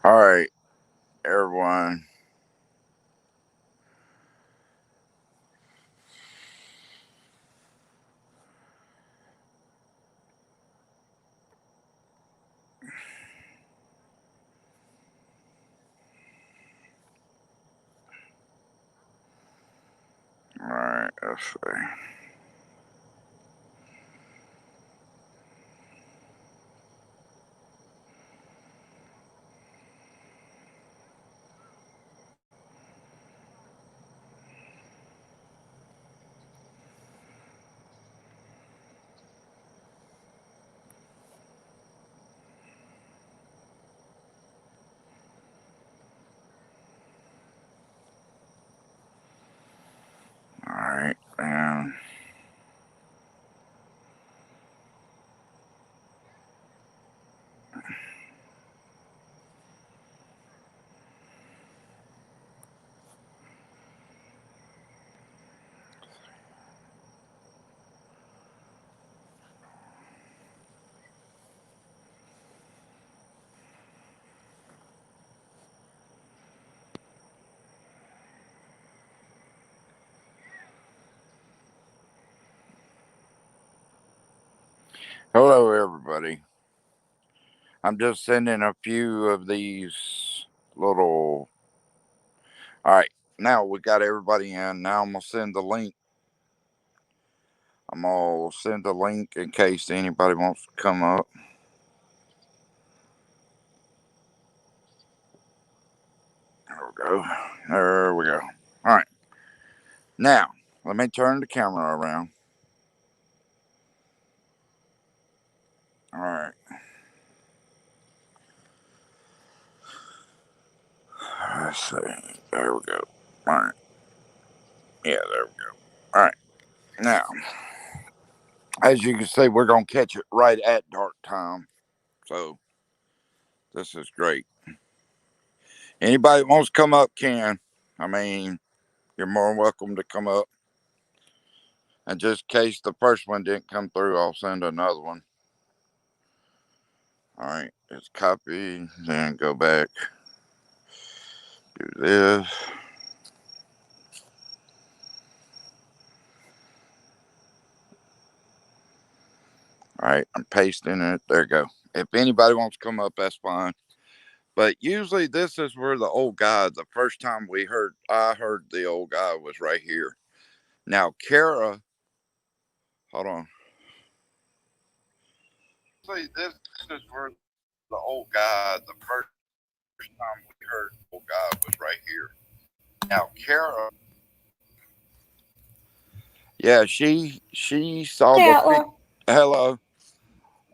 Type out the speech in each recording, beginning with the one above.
All right, everyone. All right, let's see. All right, and hello, everybody. I'm just sending a few of these little. All right, now we got everybody in. Now I'm gonna send the link. I'm gonna send the link in case anybody wants to come up. There we go. There we go. All right, now let me turn the camera around. All right, let's see. There we go. All right, yeah, there we go. All right, now as you can see, we're gonna catch it right at dark time. So this is great. Anybody that wants to come up can. I mean, you're more than welcome to come up. And just in case the first one didn't come through, I'll send another one. All right, just copy, then go back, do this. All right, I'm pasting it. There you go. If anybody wants to come up, that's fine. But usually this is where the old guy, the first time I heard the old guy was right here. Now, Kara, hold on. See, this is where the old guy, the first time we heard the old guy was right here. Now, Kara, yeah, she saw Hey, the Outlaw.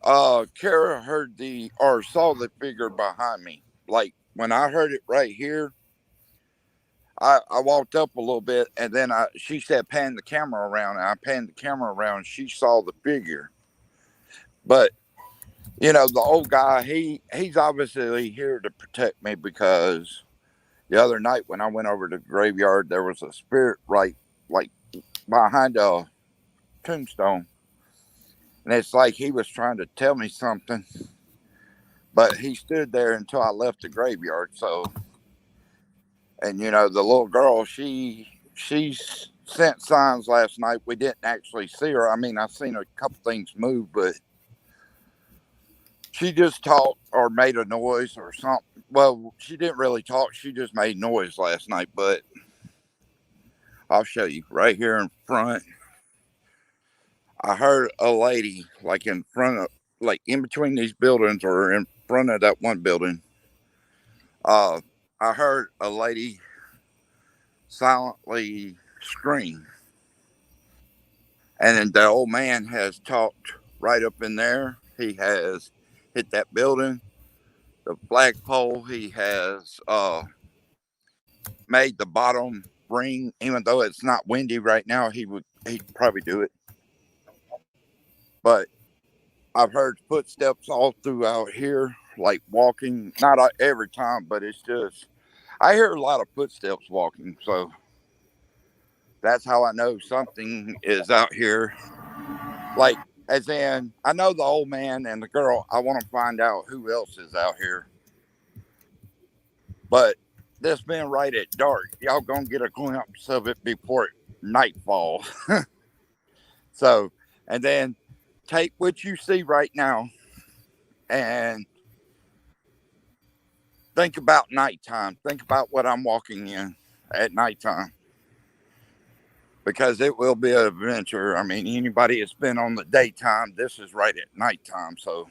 hello. Kara heard the or saw the figure behind me. Like when I heard it right here, I walked up a little bit and then she said pan the camera around and I panned the camera around and she saw the figure. But the old guy, he's obviously here to protect me because the other night when I went over to the graveyard there was a spirit right like behind a tombstone. And it's like he was trying to tell me something, but he stood there until I left the graveyard. So, and the little girl, she sent signs last night. We didn't actually see her. I mean, I seen a couple things move, but she just talked or made a noise or something. Well, she didn't really talk. She just made noise last night. But I'll show you right here in front. I heard a lady like in front of, like in between these buildings or in front of that one building. Uh, I heard a lady silently scream. And then the old man has talked right up in there. He has hit that building, the flagpole. He has made the bottom ring. Even though it's not windy right now, he'd probably do it. But I've heard footsteps all throughout here, like walking. Not every time, but it's just I hear a lot of footsteps walking. So that's how I know something is out here. Like, as in, I know the old man and the girl. I want to find out who else is out here. But this being right at dark, y'all gonna get a glimpse of it before nightfall. So, and then take what you see right now and think about nighttime. Think about what I'm walking in at nighttime because it will be an adventure. I mean, anybody that's been on the daytime, this is right at nighttime. So,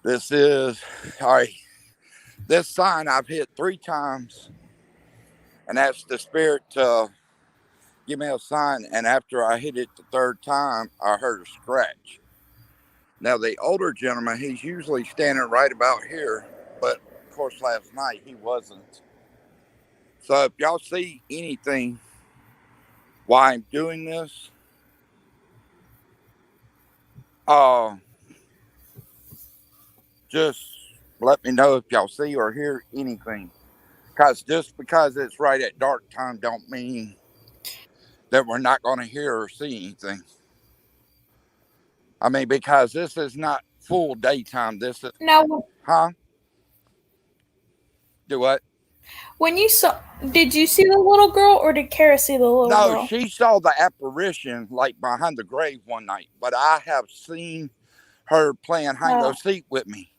this is all right. This sign I've hit 3 times, and that's the spirit to give me a sign. And after I hit it the third time, I heard a scratch. Now, the older gentleman, he's usually standing right about here, but of course, last night he wasn't. So, if y'all see anything while I'm doing this, uh, just let me know if y'all see or hear anything. Because just because it's right at dark time, don't mean that we're not going to hear or see anything. I mean, because this is not full daytime. This is, Now, huh? Do what? when you saw, did you see the little girl or did Kara see the little No, girl? she saw the apparition like behind the grave one night, but I have seen her playing hide go Uh, seek with me.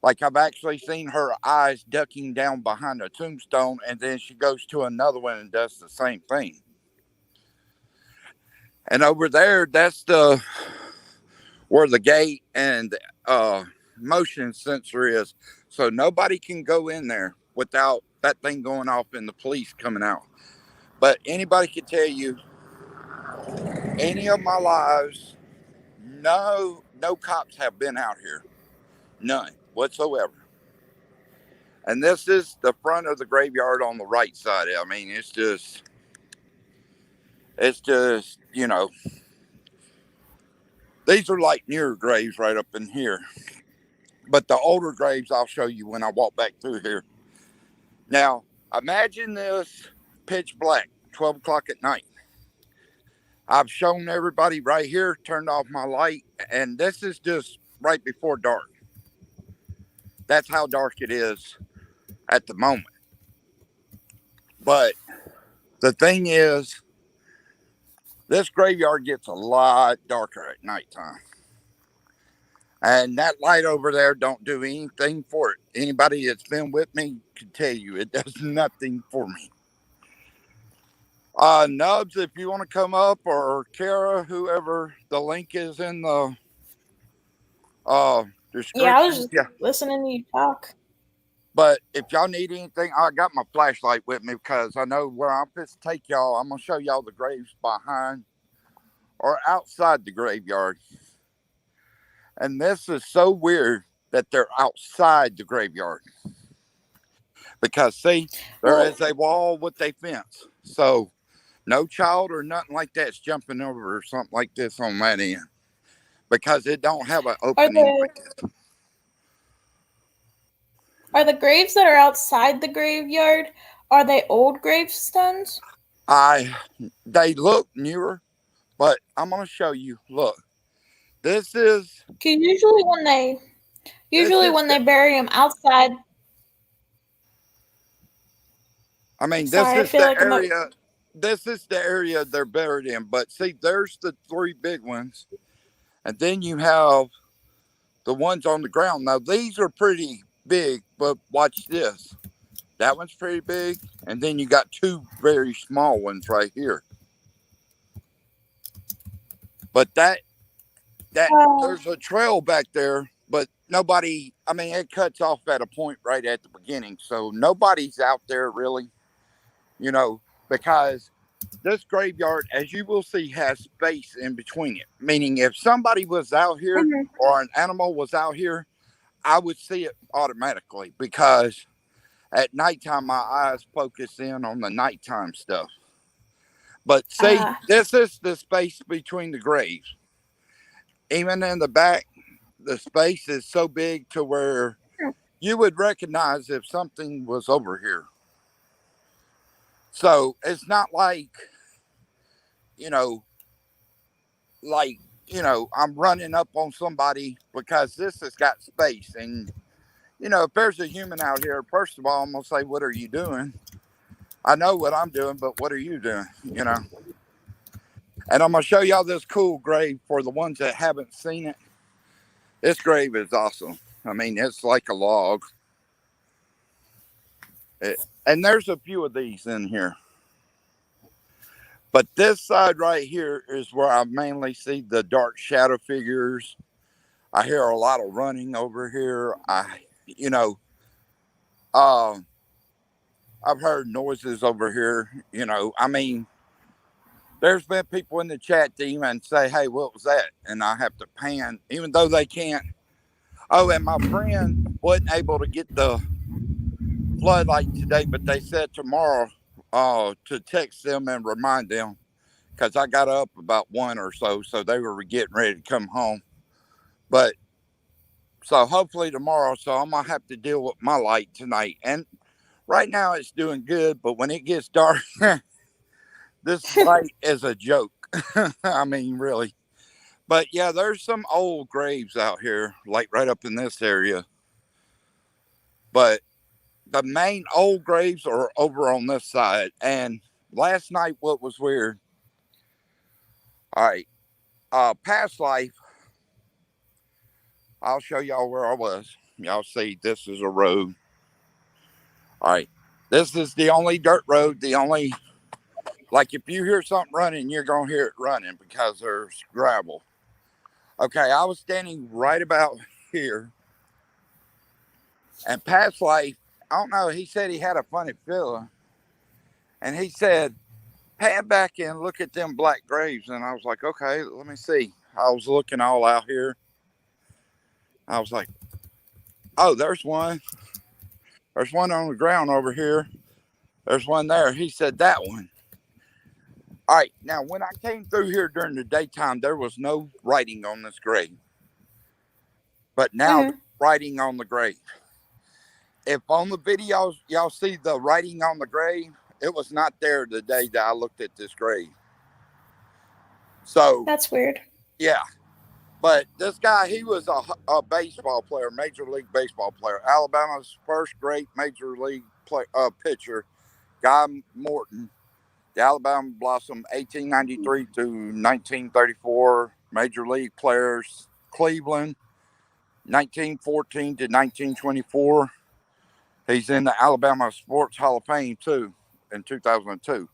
Like I've actually seen her eyes ducking down behind a tombstone, and then she goes to another one and does the same thing. And over there, that's the where the gate and motion sensor is, so nobody can go in there without that thing going off and the police coming out. But anybody can tell you, any of my lives, no cops have been out here, none whatsoever. And this is the front of the graveyard on the right side. I mean, it's just these are like newer graves right up in here. But the older graves I'll show you when I walk back through here. Now, imagine this pitch black, 12 o'clock at night. I've shown everybody right here, turned off my light, and this is just right before dark. That's how dark it is at the moment. But the thing is, this graveyard gets a lot darker at nighttime. And that light over there don't do anything for it. Anybody that's been with me can tell you it does nothing for me. Nubs, if you want to come up, or Kara, whoever, the link is in the uh yeah, I was description. just Yeah. listening to you talk. But if y'all need anything, I got my flashlight with me because I know where I'm supposed to take y'all. I'm gonna show y'all the graves behind or outside the graveyard. And this is so weird that they're outside the graveyard. Because see, there Well, is a wall with a fence. So no child or nothing like that's jumping over or something like this on that end. Because it don't have an are opening the like this. are the graves that are outside the graveyard, are they old gravestones? I They look newer, but I'm gonna show you. Look, this is Cause this usually is when the they bury them outside. I mean this Sorry, I is feel the like I'm a. area they're buried in. But see, there's the three big ones, and then you have the ones on the ground. Now these are pretty big, but watch this. That one's pretty big, and then you got two very small ones right here. But that Uh, there's a trail back there, but nobody. I mean, it cuts off at a point right at the beginning, so nobody's out there really. You know, because this graveyard, as you will see, has space in between it. Meaning, if somebody was out here mhm. or an animal was out here, I would see it automatically because at nighttime my eyes focus in on the nighttime stuff. But see, uh, this is the space between the graves. Even in the back, the space is so big to where you would recognize if something was over here. So it's not you know, I'm running up on somebody because this has got space. And, if there's a human out here, first of all, I'm gonna say, "What are you doing?" I know what I'm doing, but what are you doing? And I'm gonna show y'all this cool grave for the ones that haven't seen it. This grave is awesome. I mean, it's like a log. And there's a few of these in here. But this side right here is where I mainly see the dark shadow figures. I hear a lot of running over here. You know, uh, I've heard noises over here. I mean, there's been people in the chat to even say, "Hey, what was that?" And I have to pan, even though they can't. Oh, and my friend wasn't able to get the floodlight today, but they said tomorrow to text them and remind them because I got up about 1 or so they were getting ready to come home. But so hopefully tomorrow, so I'm gonna have to deal with my light tonight. And right now it's doing good, but when it gets dark, this light is a joke. I mean, really. But yeah, there's some old graves out here, like right up in this area. But the main old graves are over on this side. And last night, what was weird? All right, past life. I'll show y'all where I was. Y'all see, this is a road. All right, this is the only dirt road. The only like if you hear something running, you're gonna hear it running because there's gravel. Okay, I was standing right about here, and past life. I don't know. He said he had a funny feeling, and he said, "Pan back and look at them black graves." And I was like, "Okay, let me see." I was looking all out here. I was like, "Oh, there's one. There's one on the ground over here. There's one there." He said, "That one." All right. Now, when I came through here during the daytime, there was no writing on this grave, but now there's Mhm. writing on the grave. If on the videos y'all see the writing on the grave, it was not there the day that I looked at this grave. So, That's weird. yeah. But this guy, he was a baseball player, Major League Baseball player. Alabama's first great Major League pitcher, Guy Morton. The Alabama Blossom, 1893 to 1934. Major League players, Cleveland, 1914 to 1924. He's in the Alabama Sports Hall of Fame, too, in 2002.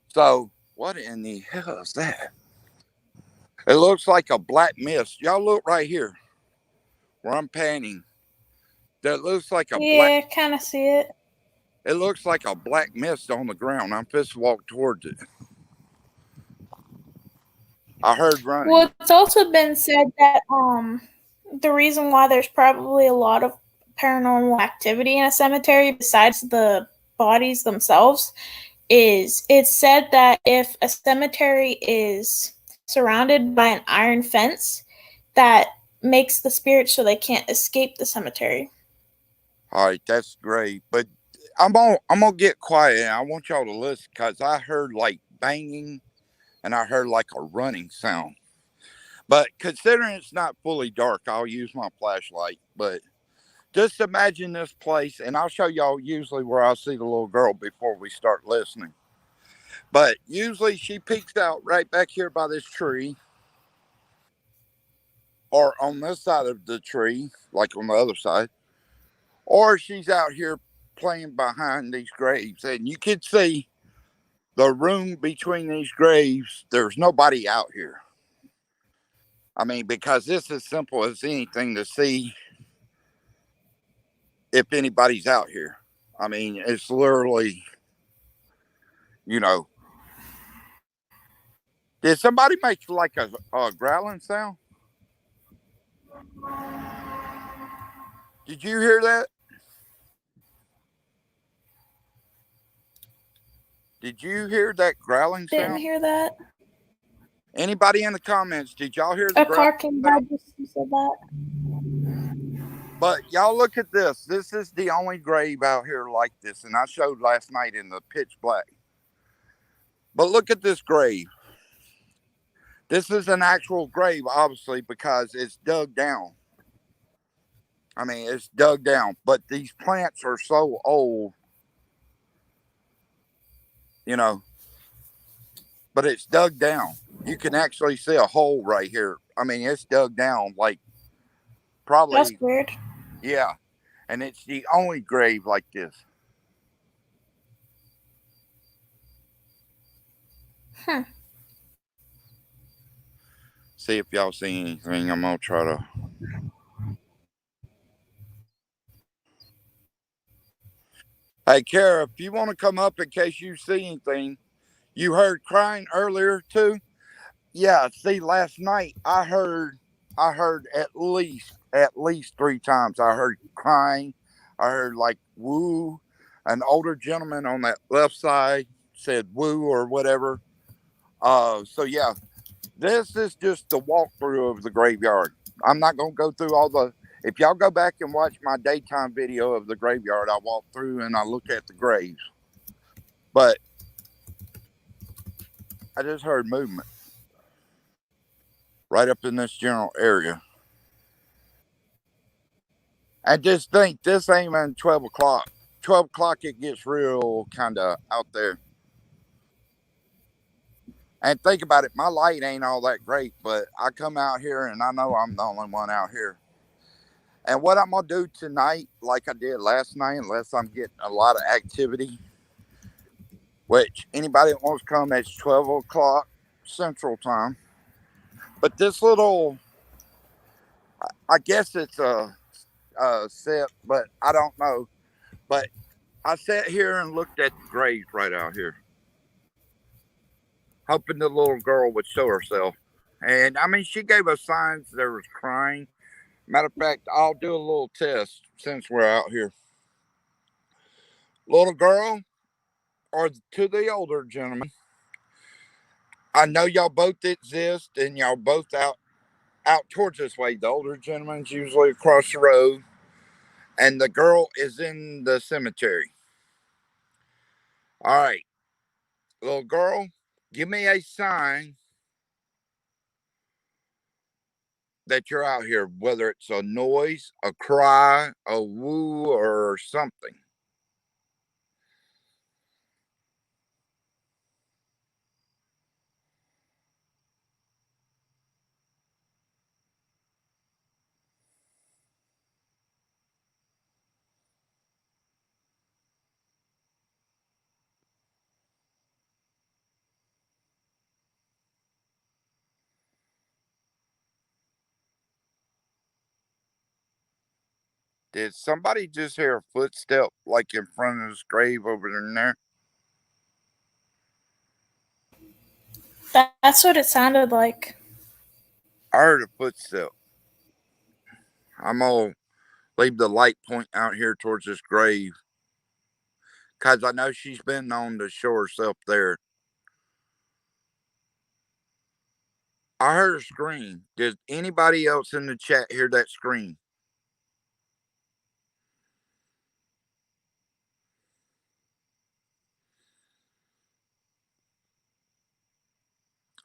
So, what in the hell is that? It looks like a black mist. Y'all look right here where I'm panning. That looks like a black. Yeah, kind of see it. It looks like a black mist on the ground. I'm just walk towards it. I heard running. Well, it's also been said that the reason why there's probably a lot of paranormal activity in a cemetery besides the bodies themselves is it's said that if a cemetery is surrounded by an iron fence that makes the spirits so they can't escape the cemetery. All right, that's great. But I'm gonna get quiet. And I want y'all to listen because I heard like banging and I heard like a running sound. But considering it's not fully dark, I'll use my flashlight. But just imagine this place, and I'll show y'all usually where I see the little girl before we start listening. But usually she peeks out right back here by this tree or on this side of the tree, like on the other side, or she's out here playing behind these graves. And you can see the room between these graves, there's nobody out here. I mean, because it's as simple as anything to see if anybody's out here. I mean, it's literally, you know, did somebody make like a growling sound? Did you hear that? Did you hear that growling Didn't sound? hear that. Anybody in the comments, did y'all hear the A growling car came by sound? just as you said that. But y'all look at this. This is the only grave out here like this. And I showed last night in the pitch black. But look at this grave. This is an actual grave, obviously, because it's dug down. I mean, it's dug down, but these plants are so old, you know, but it's dug down. You can actually see a hole right here. I mean, it's dug down like That's probably, weird. yeah. And it's the only grave like this. Hmm. See if y'all see anything. I'm going to try to. Hey, Kara, if you want to come up in case you see anything, you heard crying earlier too. Yeah, see, last night I heard at least three times. I heard crying. I heard like woo. An older gentleman on that left side said woo or whatever. So yeah, this is just the walkthrough of the graveyard. I'm not gonna go through all the. If y'all go back and watch my daytime video of the graveyard, I walk through and I look at the graves. But I just heard movement right up in this general area. And just think, this ain't even 12 o'clock. 12 o'clock, it gets real kind of out there. And think about it, my light ain't all that great, but I come out here and I know I'm the only one out here. And what I'm going to do tonight, like I did last night, unless I'm getting a lot of activity, which anybody that wants to come, it's 12 o'clock Central Time. But this little, I guess it's a set, but I don't know. But I sat here and looked at the graves right out here, hoping the little girl would show herself. And I mean, she gave us signs there was crying. Matter of fact, I'll do a little test since we're out here. Little girl, or to the older gentleman, I know y'all both exist and y'all both out towards this way. The older gentleman's usually across the road, and the girl is in the cemetery. All right, little girl, give me a sign that you're out here, whether it's a noise, a cry, a woo, or something. Did somebody just hear a footstep like in front of this grave over there? That's what it sounded like. I heard a footstep. I'm gonna leave the light point out here towards this grave because I know she's been known to show herself there. I heard a scream. Did anybody else in the chat hear that scream?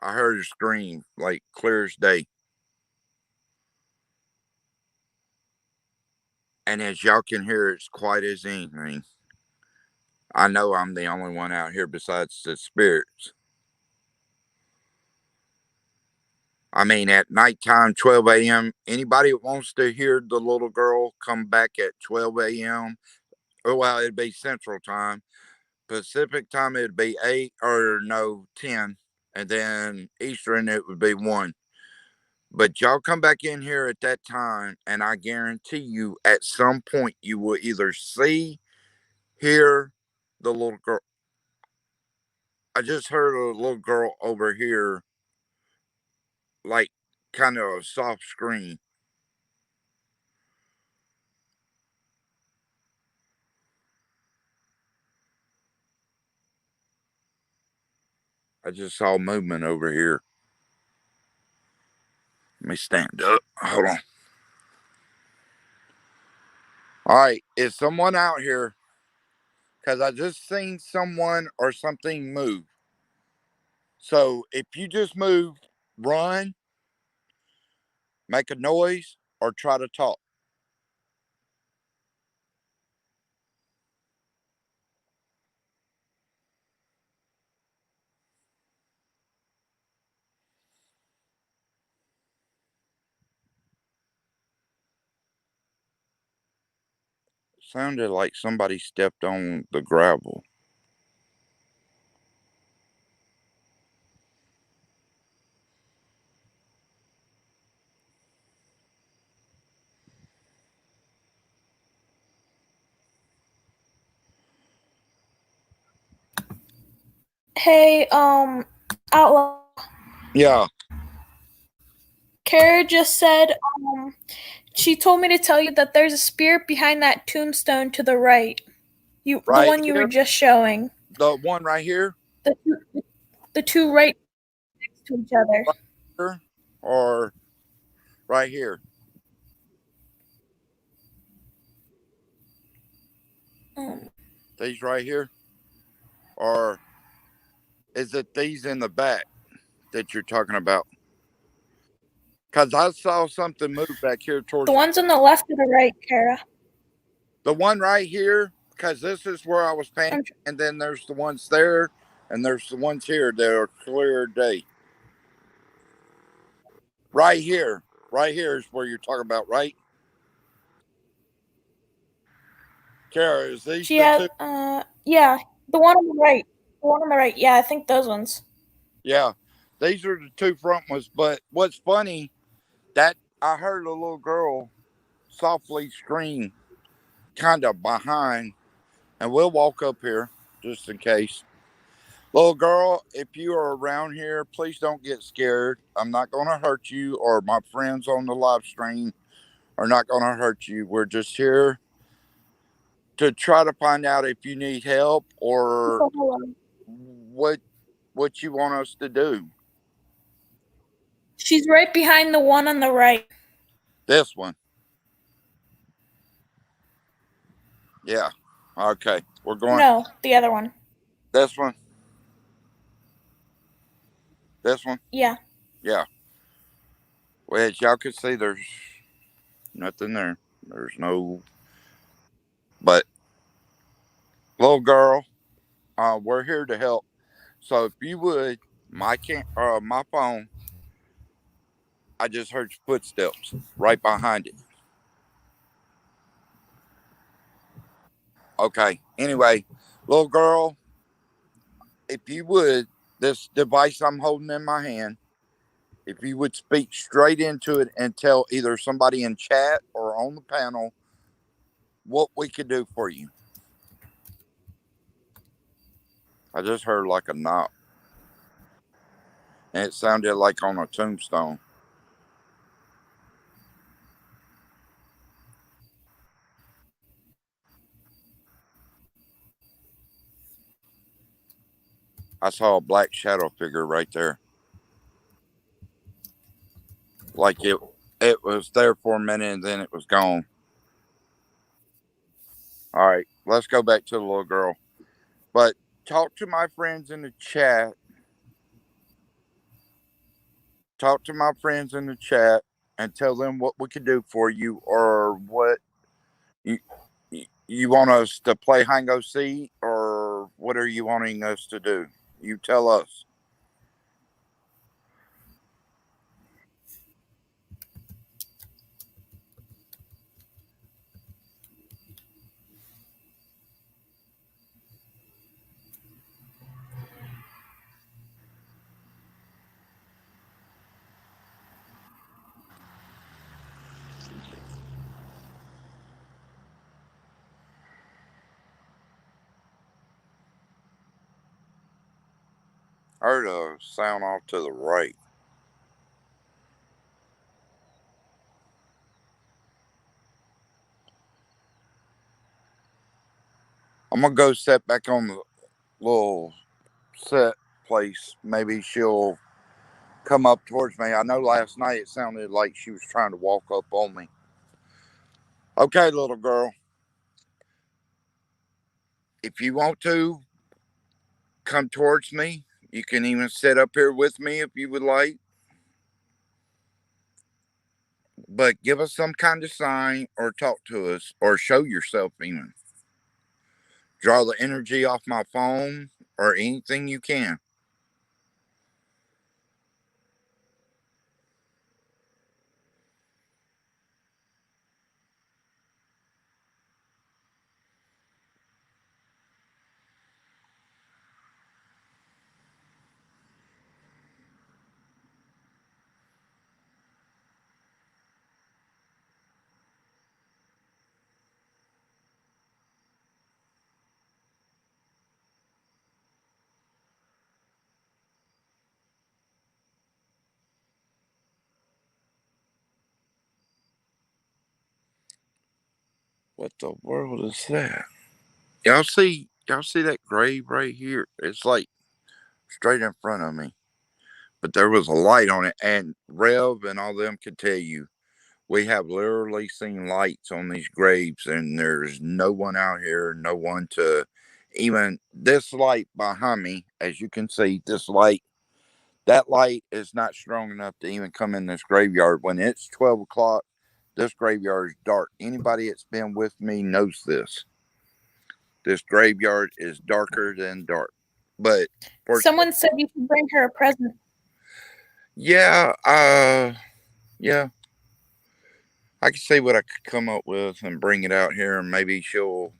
I heard a scream like clear as day. And as y'all can hear, it's quiet as anything. I know I'm the only one out here besides the spirits. I mean, at nighttime, 12 a.m., anybody that wants to hear the little girl come back at 12 a.m., oh, well, it'd be Central Time. Pacific Time, it'd be 8 or no, 10. And then Eastern, it would be 1. But y'all come back in here at that time, and I guarantee you, at some point, you will either see, hear the little girl. I just heard a little girl over here, like kind of a soft scream. I just saw movement over here. Let me stand up. Hold on. All right. Is someone out here? Because I just seen someone or something move. So if you just move, run, make a noise, or try to talk. Sounded like somebody stepped on the gravel. Hey, Outlaw. Yeah, Kara just said, she told me to tell you that there's a spirit behind that tombstone to the right. The right one you were here. just showing. The one right here. The the two right next to each other. Right here. Or right here. Um, These right here. Or is it these in the back that you're talking about? Because I saw something move back here the towards ones on the left or the right, Kara? the one right here. Because this is where I was paying. I'm, And then there's the ones there. And there's the ones here that are clear day. Right here. Right here is where you're talking about, right? Kara, is these she the has, two? yeah, the one on the right. The one on the right. Yeah, I think those ones. Yeah. These are the two front ones. But what's funny, that I heard a little girl softly scream kind of behind. And we'll walk up here just in case. Little girl, if you are around here, please don't get scared. I'm not going to hurt you, or my friends on the live stream are not going to hurt you. We're just here to try to find out if you need help or what you want us to do. She's right behind the one on the right. This one. Yeah. Okay. We're going No, the other one. this one. This one. Yeah. Yeah. Well, as y'all can see, there's nothing there. There's no. But little girl, we're here to help. So if you would, my phone, I just heard footsteps right behind it. Okay. Anyway, little girl, if you would, this device I'm holding in my hand, if you would speak straight into it and tell either somebody in chat or on the panel what we could do for you. I just heard like a knock, and it sounded like on a tombstone. I saw a black shadow figure right there. Like it was there for a minute and then it was gone. All right, let's go back to the little girl. But talk to my friends in the chat. Talk to my friends in the chat and tell them what we can do for you or what you you want us to play hang go seek or what are you wanting us to do? You tell us. I heard a sound off to the right. I'm gonna go sit back on the little set place. Maybe she'll come up towards me. I know last night it sounded like she was trying to walk up on me. Okay, little girl. If you want to come towards me, you can even sit up here with me if you would like. But give us some kind of sign or talk to us or show yourself even. Draw the energy off my phone or anything you can. What the world is that? Y'all see that grave right here? It's like straight in front of me. But there was a light on it, and Rev and all them could tell you we have literally seen lights on these graves, and there's no one out here, no one to even this light behind me, as you can see, this light, that light is not strong enough to even come in this graveyard. When it's 12 o'clock, this graveyard is dark. Anybody that's been with me knows this. This graveyard is darker than dark. But for Someone said you could bring her a present. yeah, yeah, I can see what I could come up with and bring it out here, and maybe she'll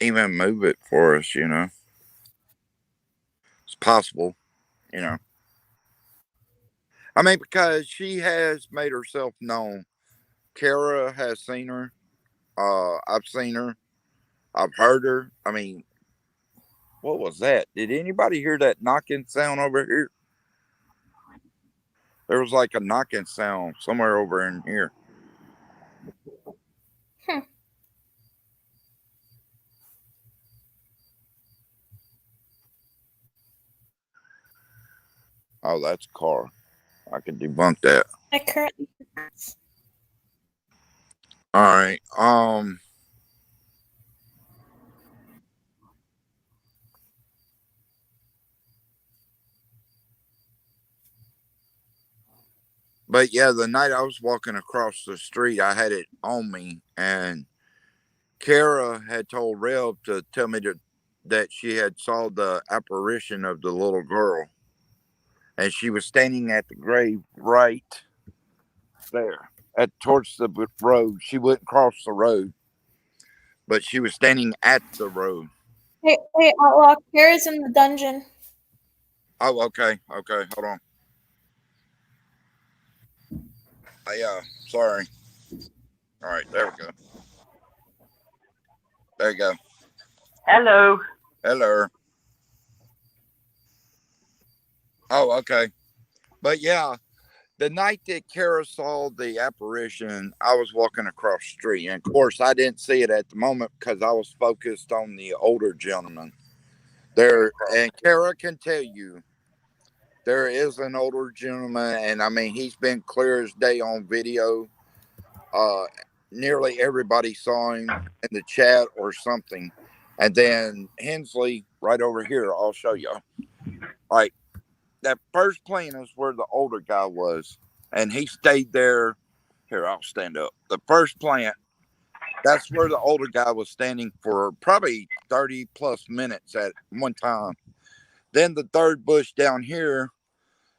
even move it for us. It's possible. You know, I mean, because she has made herself known. Kara has seen her. I've seen her. I've heard her. I mean, what was that? Did anybody hear that knocking sound over here? There was like a knocking sound somewhere over in here. Hmm. Oh, that's a car. I can debunk that. I currently. All right. But yeah, the night I was walking across the street, I had it on me, and Kara had told Rev to tell me that she had saw the apparition of the little girl, and she was standing at the grave right there, at towards the road. She wouldn't cross the road, but she was standing at the road. Hey, Outlaw, Kara's in the dungeon. Oh, okay, okay, hold on. Yeah, sorry. All right, there we go. There you go. Hello. Hello. Oh, okay. But yeah, the night that Kara saw the apparition, I was walking across the street. And of course, I didn't see it at the moment because I was focused on the older gentleman. There, and Kara can tell you, there is an older gentleman, and I mean, he's been clear as day on video. Uh, Nearly everybody saw him in the chat or something. And then Hensley, right over here, I'll show you. Like, that first plane is where the older guy was, and he stayed there. Here, I'll stand up. The first plant, that's where the older guy was standing for probably 30 plus minutes at one time. Then the third bush down here,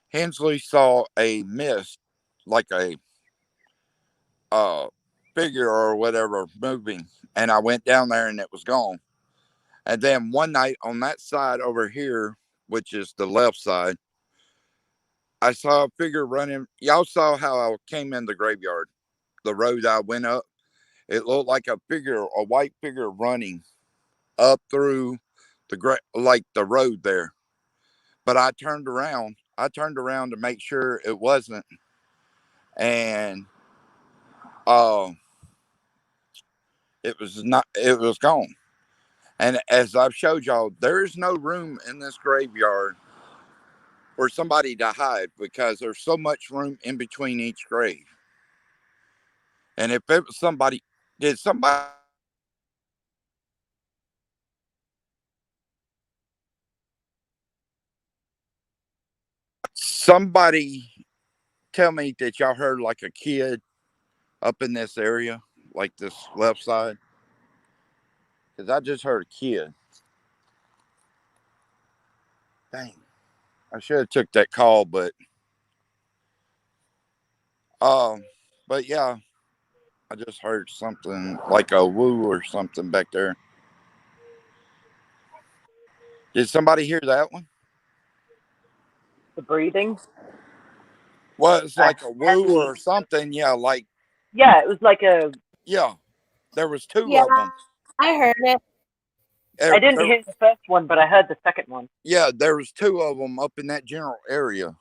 Hensley saw a mist, like a uh, figure or whatever moving, and I went down there and it was gone. And then one night on that side over here, which is the left side, I saw a figure running. Y'all saw how I came in the graveyard, the road I went up. It looked like a figure, a white figure running up through like the road there. But I turned around. I turned around to make sure it wasn't, and uh, it was not. It was gone. And as I've showed y'all, there is no room in this graveyard for somebody to hide because there's so much room in between each grave. And if it was somebody, did somebody tell me that y'all heard like a kid up in this area, like this left side? Because I just heard a kid. Dang, I should have took that call, um, but yeah, I just heard something like a woo or something back there. Did somebody hear that one? The breathing. Well, it's A like a woo heavy. or something. Yeah, like Yeah, it was like a. yeah, there was two Yeah, of them. I heard it. I didn't There, hear the first one, but I heard the second one. yeah, there was two of them up in that general area.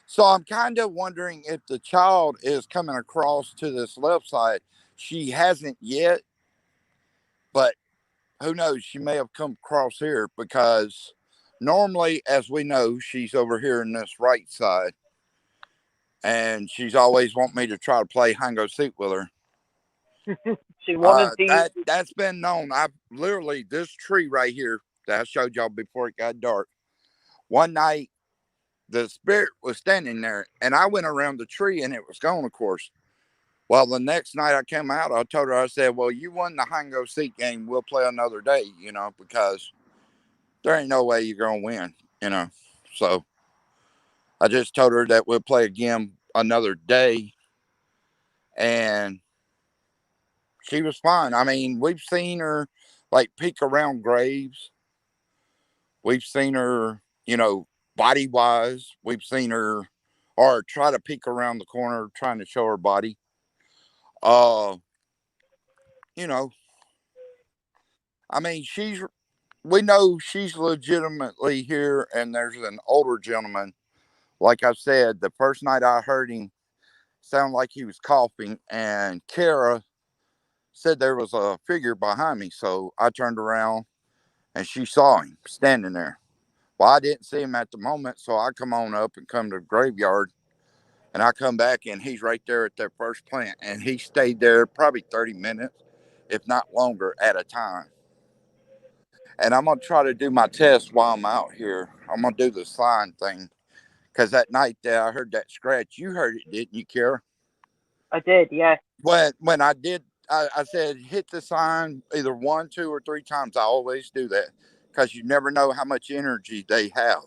So I'm kind of wondering if the child is coming across to this left side. She hasn't yet, but who knows? She may have come across here because normally, as we know, she's over here in this right side, and she's always want me to try to play hide and go seek with her. She wanted to. That's been known. I've literally this tree right here that I showed y'all before it got dark. One night, the spirit was standing there, and I went around the tree, and it was gone. Of course. Well, the next night I came out, I told her, I said, "Well, you won the hide and go seek game. We'll play another day, because there ain't no way you're gonna win, you know." So I just told her that we'll play again another day, and she was fine. I mean, we've seen her like peek around graves. We've seen her, body wise. We've seen her or try to peek around the corner trying to show her body. Uh, you know, I mean, we know she's legitimately here, and there's an older gentleman. Like I said, the first night I heard him sound like he was coughing, and Kara said there was a figure behind me. So I turned around and she saw him standing there. Well, I didn't see him at the moment, so I come on up and come to the graveyard, and I come back and he's right there at that first plant, and he stayed there probably 30 minutes, if not longer, at a time. And I'm gonna try to do my test while I'm out here. I'm gonna do the sign thing because that night that I heard that scratch, you heard it, didn't you, Kara? I did, yeah. When I did, I said hit the sign either one, two, or three times. I always do that because you never know how much energy they have.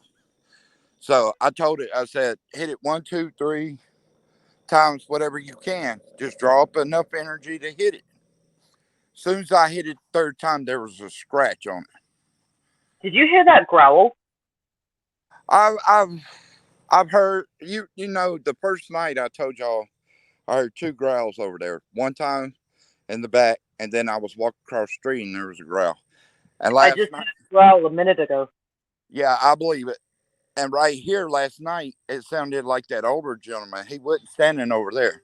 So I told it, I said, hit it one, two, three times, whatever you can. Just draw up enough energy to hit it. As soon as I hit it the third time, there was a scratch on it. Did you hear that growl? I've I've I've heard the first night I told y'all I heard two growls over there. One time in the back, and then I was walking across the street and there was a growl. And I last just night, heard a growl a minute ago. yeah, I believe it. And right here last night, it sounded like that older gentleman. He wasn't standing over there.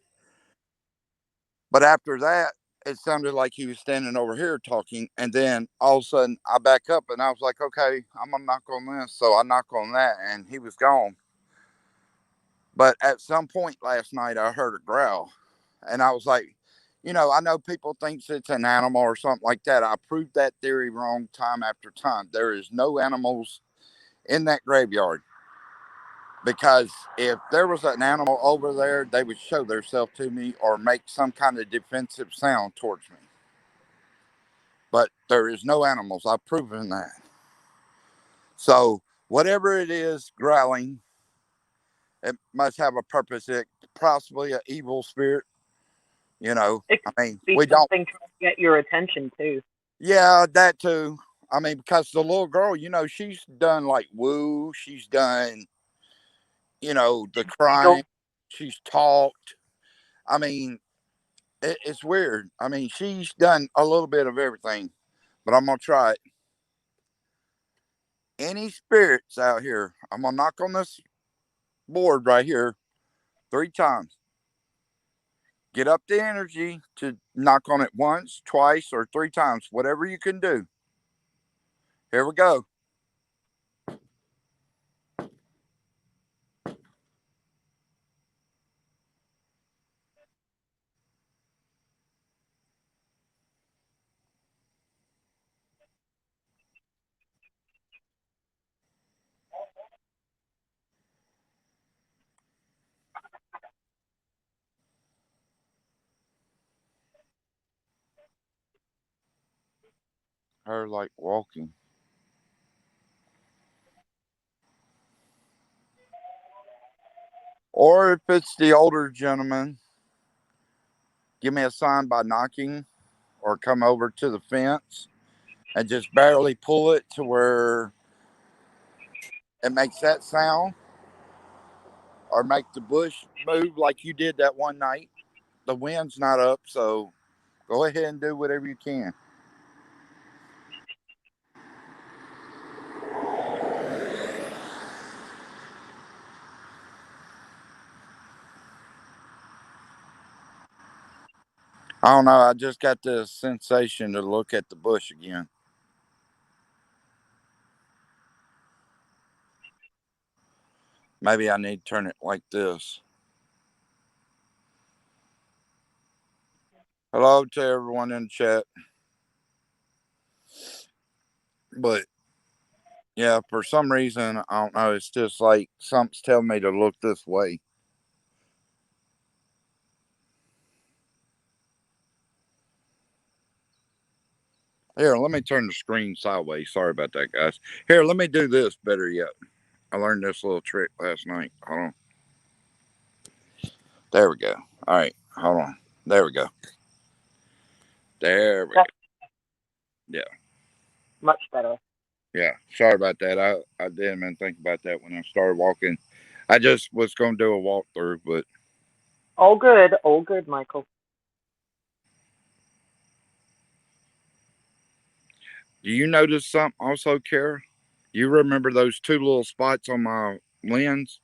But after that, it sounded like he was standing over here talking. And then all of a sudden, I back up and I was like, okay, I'm going to knock on this. So I knock on that and he was gone. But at some point last night, I heard a growl. And I was like, I know people think it's an animal or something like that. I proved that theory wrong time after time. There is no animals in that graveyard. Because if there was an animal over there, they would show themselves to me or make some kind of defensive sound towards me. But there is no animals. I've proven that. So whatever it is growling, it must have a purpose. It possibly an evil spirit. It I mean, could be we don't. something trying to get your attention too. Yeah, that too. I mean, because the little girl, she's done like woo. She's done, the crying. She's talked. I mean, it's weird. I mean, she's done a little bit of everything, but I'm gonna try it. Any spirits out here, I'm gonna knock on this board right here three times. Get up the energy to knock on it once, twice, or three times, whatever you can do. Here we go. Her like walking. Or if it's the older gentleman, give me a sign by knocking or come over to the fence and just barely pull it to where it makes that sound or make the bush move like you did that one night. The wind's not up, so go ahead and do whatever you can. I don't know. I just got this sensation to look at the bush again. Maybe I need to turn it like this. Hello to everyone in the chat. But yeah, for some reason, I don't know. It's just like something's telling me to look this way. Here, let me turn the screen sideways. Sorry about that, guys. Here, let me do this better yet. I learned this little trick last night. Hold on. There we go. All right. Hold on. There we go. There we go. Yeah. Much better. Yeah. Sorry about that. I didn't even think about that when I started walking. I just was going to do a walkthrough, but. All good, Michael. Do you notice something also, Kara? You remember those two little spots on my lens?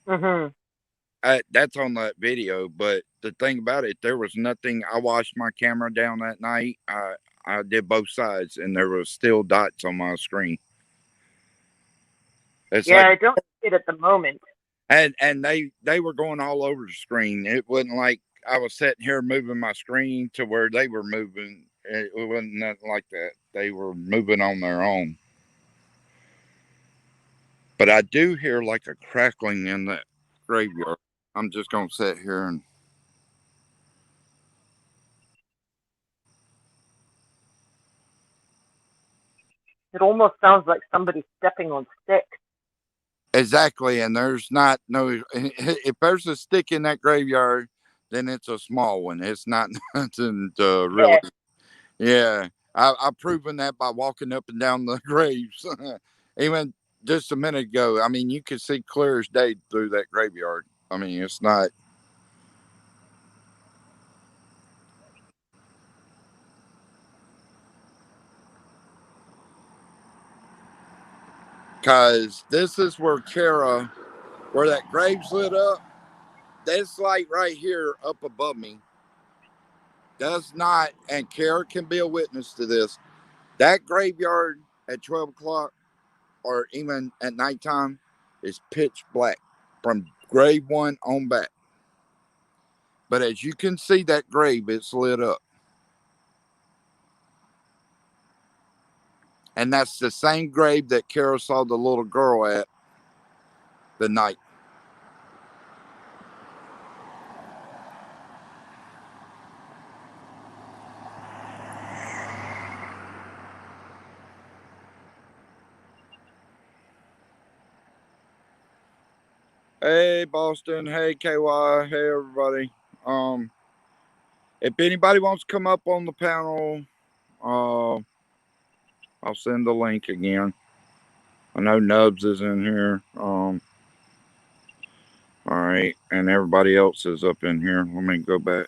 Mm-hmm. That's on that video, but the thing about it, there was nothing. I washed my camera down that night. I did both sides, and there was still dots on my screen. It's Yeah, like, I don't see it at the moment. and they were going all over the screen. It wasn't like I was sitting here moving my screen to where they were moving. It wasn't nothing like that. They were moving on their own. But I do hear like a crackling in that graveyard. I'm just gonna sit here and. It almost sounds like somebody stepping on sticks. Exactly, and there's not no. If there's a stick in that graveyard, then it's a small one. It's not nothing to really. Yeah, I've proven that by walking up and down the graves. Even just a minute ago, I mean, you could see clear as day through that graveyard. I mean, it's not. Because this is where Kara, where that grave's lit up. This light right here up above me does not, and Kara can be a witness to this. That graveyard at 12 o'clock or even at nighttime is pitch black from grave one on back. But as you can see, that grave, it's lit up. And that's the same grave that Carol saw the little girl at the night. Hey, Boston. Hey, KY. Hey, everybody. If anybody wants to come up on the panel, I'll send the link again. I know Nubs is in here. All right, and everybody else is up in here. Let me go back.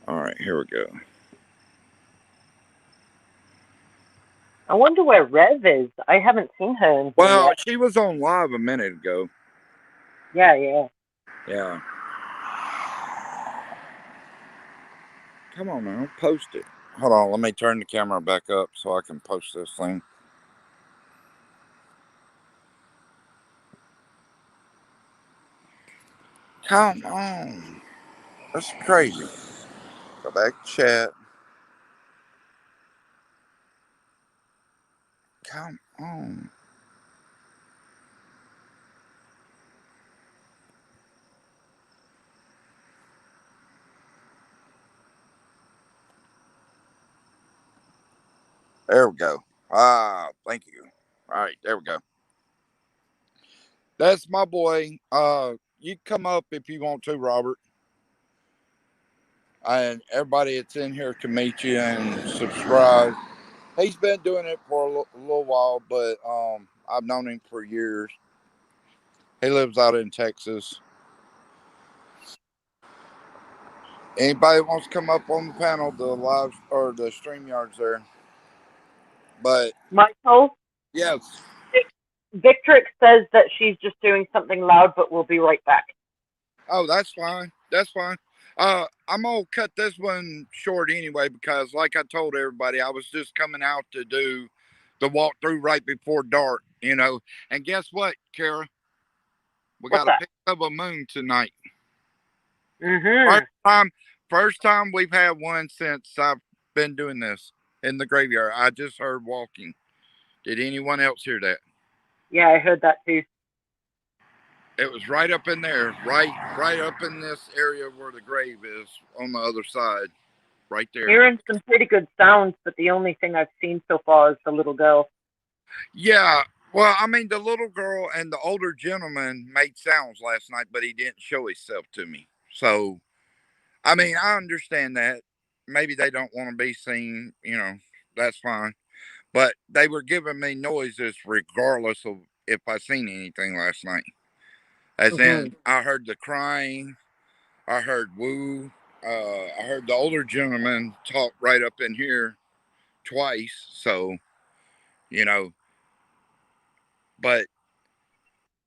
All right, here we go. I wonder where Rev is. I haven't seen her in here Well, yet. she was on live a minute ago. Yeah. Yeah. Come on now, post it. Hold on, let me turn the camera back up so I can post this thing. Come on. That's crazy. Go back to chat. Come on. There we go. Thank you. All right, there we go. That's my boy. You come up if you want to, Robert. And everybody that's in here can meet you and subscribe. He's been doing it for a little while, but I've known him for years. He lives out in Texas. Anybody wants to come up on the panel, the live or the stream yards there. But Michael? yes. Victrix says that she's just doing something loud, but we'll be right back. Oh, that's fine. That's fine. I'm gonna cut this one short anyway because, like I told everybody, I was just coming out to do the walkthrough right before dark, you know. And guess what, Kara? We What's got a that? pic of a moon tonight. First Mm-hmm. time, first time we've had one since I've been doing this in the graveyard. I just heard walking. Did anyone else hear that? Yeah, I heard that too. It was right up in there, right up in this area where the grave is on the other side, right there. Hearing some pretty good sounds, but the only thing I've seen so far is the little girl. Yeah, well, I mean, the little girl and the older gentleman made sounds last night, but he didn't show himself to me. So, I mean, I understand that. Maybe they don't want to be seen, you know, that's fine. But they were giving me noises regardless of if I seen anything last night. As Mm-hmm. in, I heard the crying, I heard woo, I heard the older gentleman talk right up in here twice. So, you know, but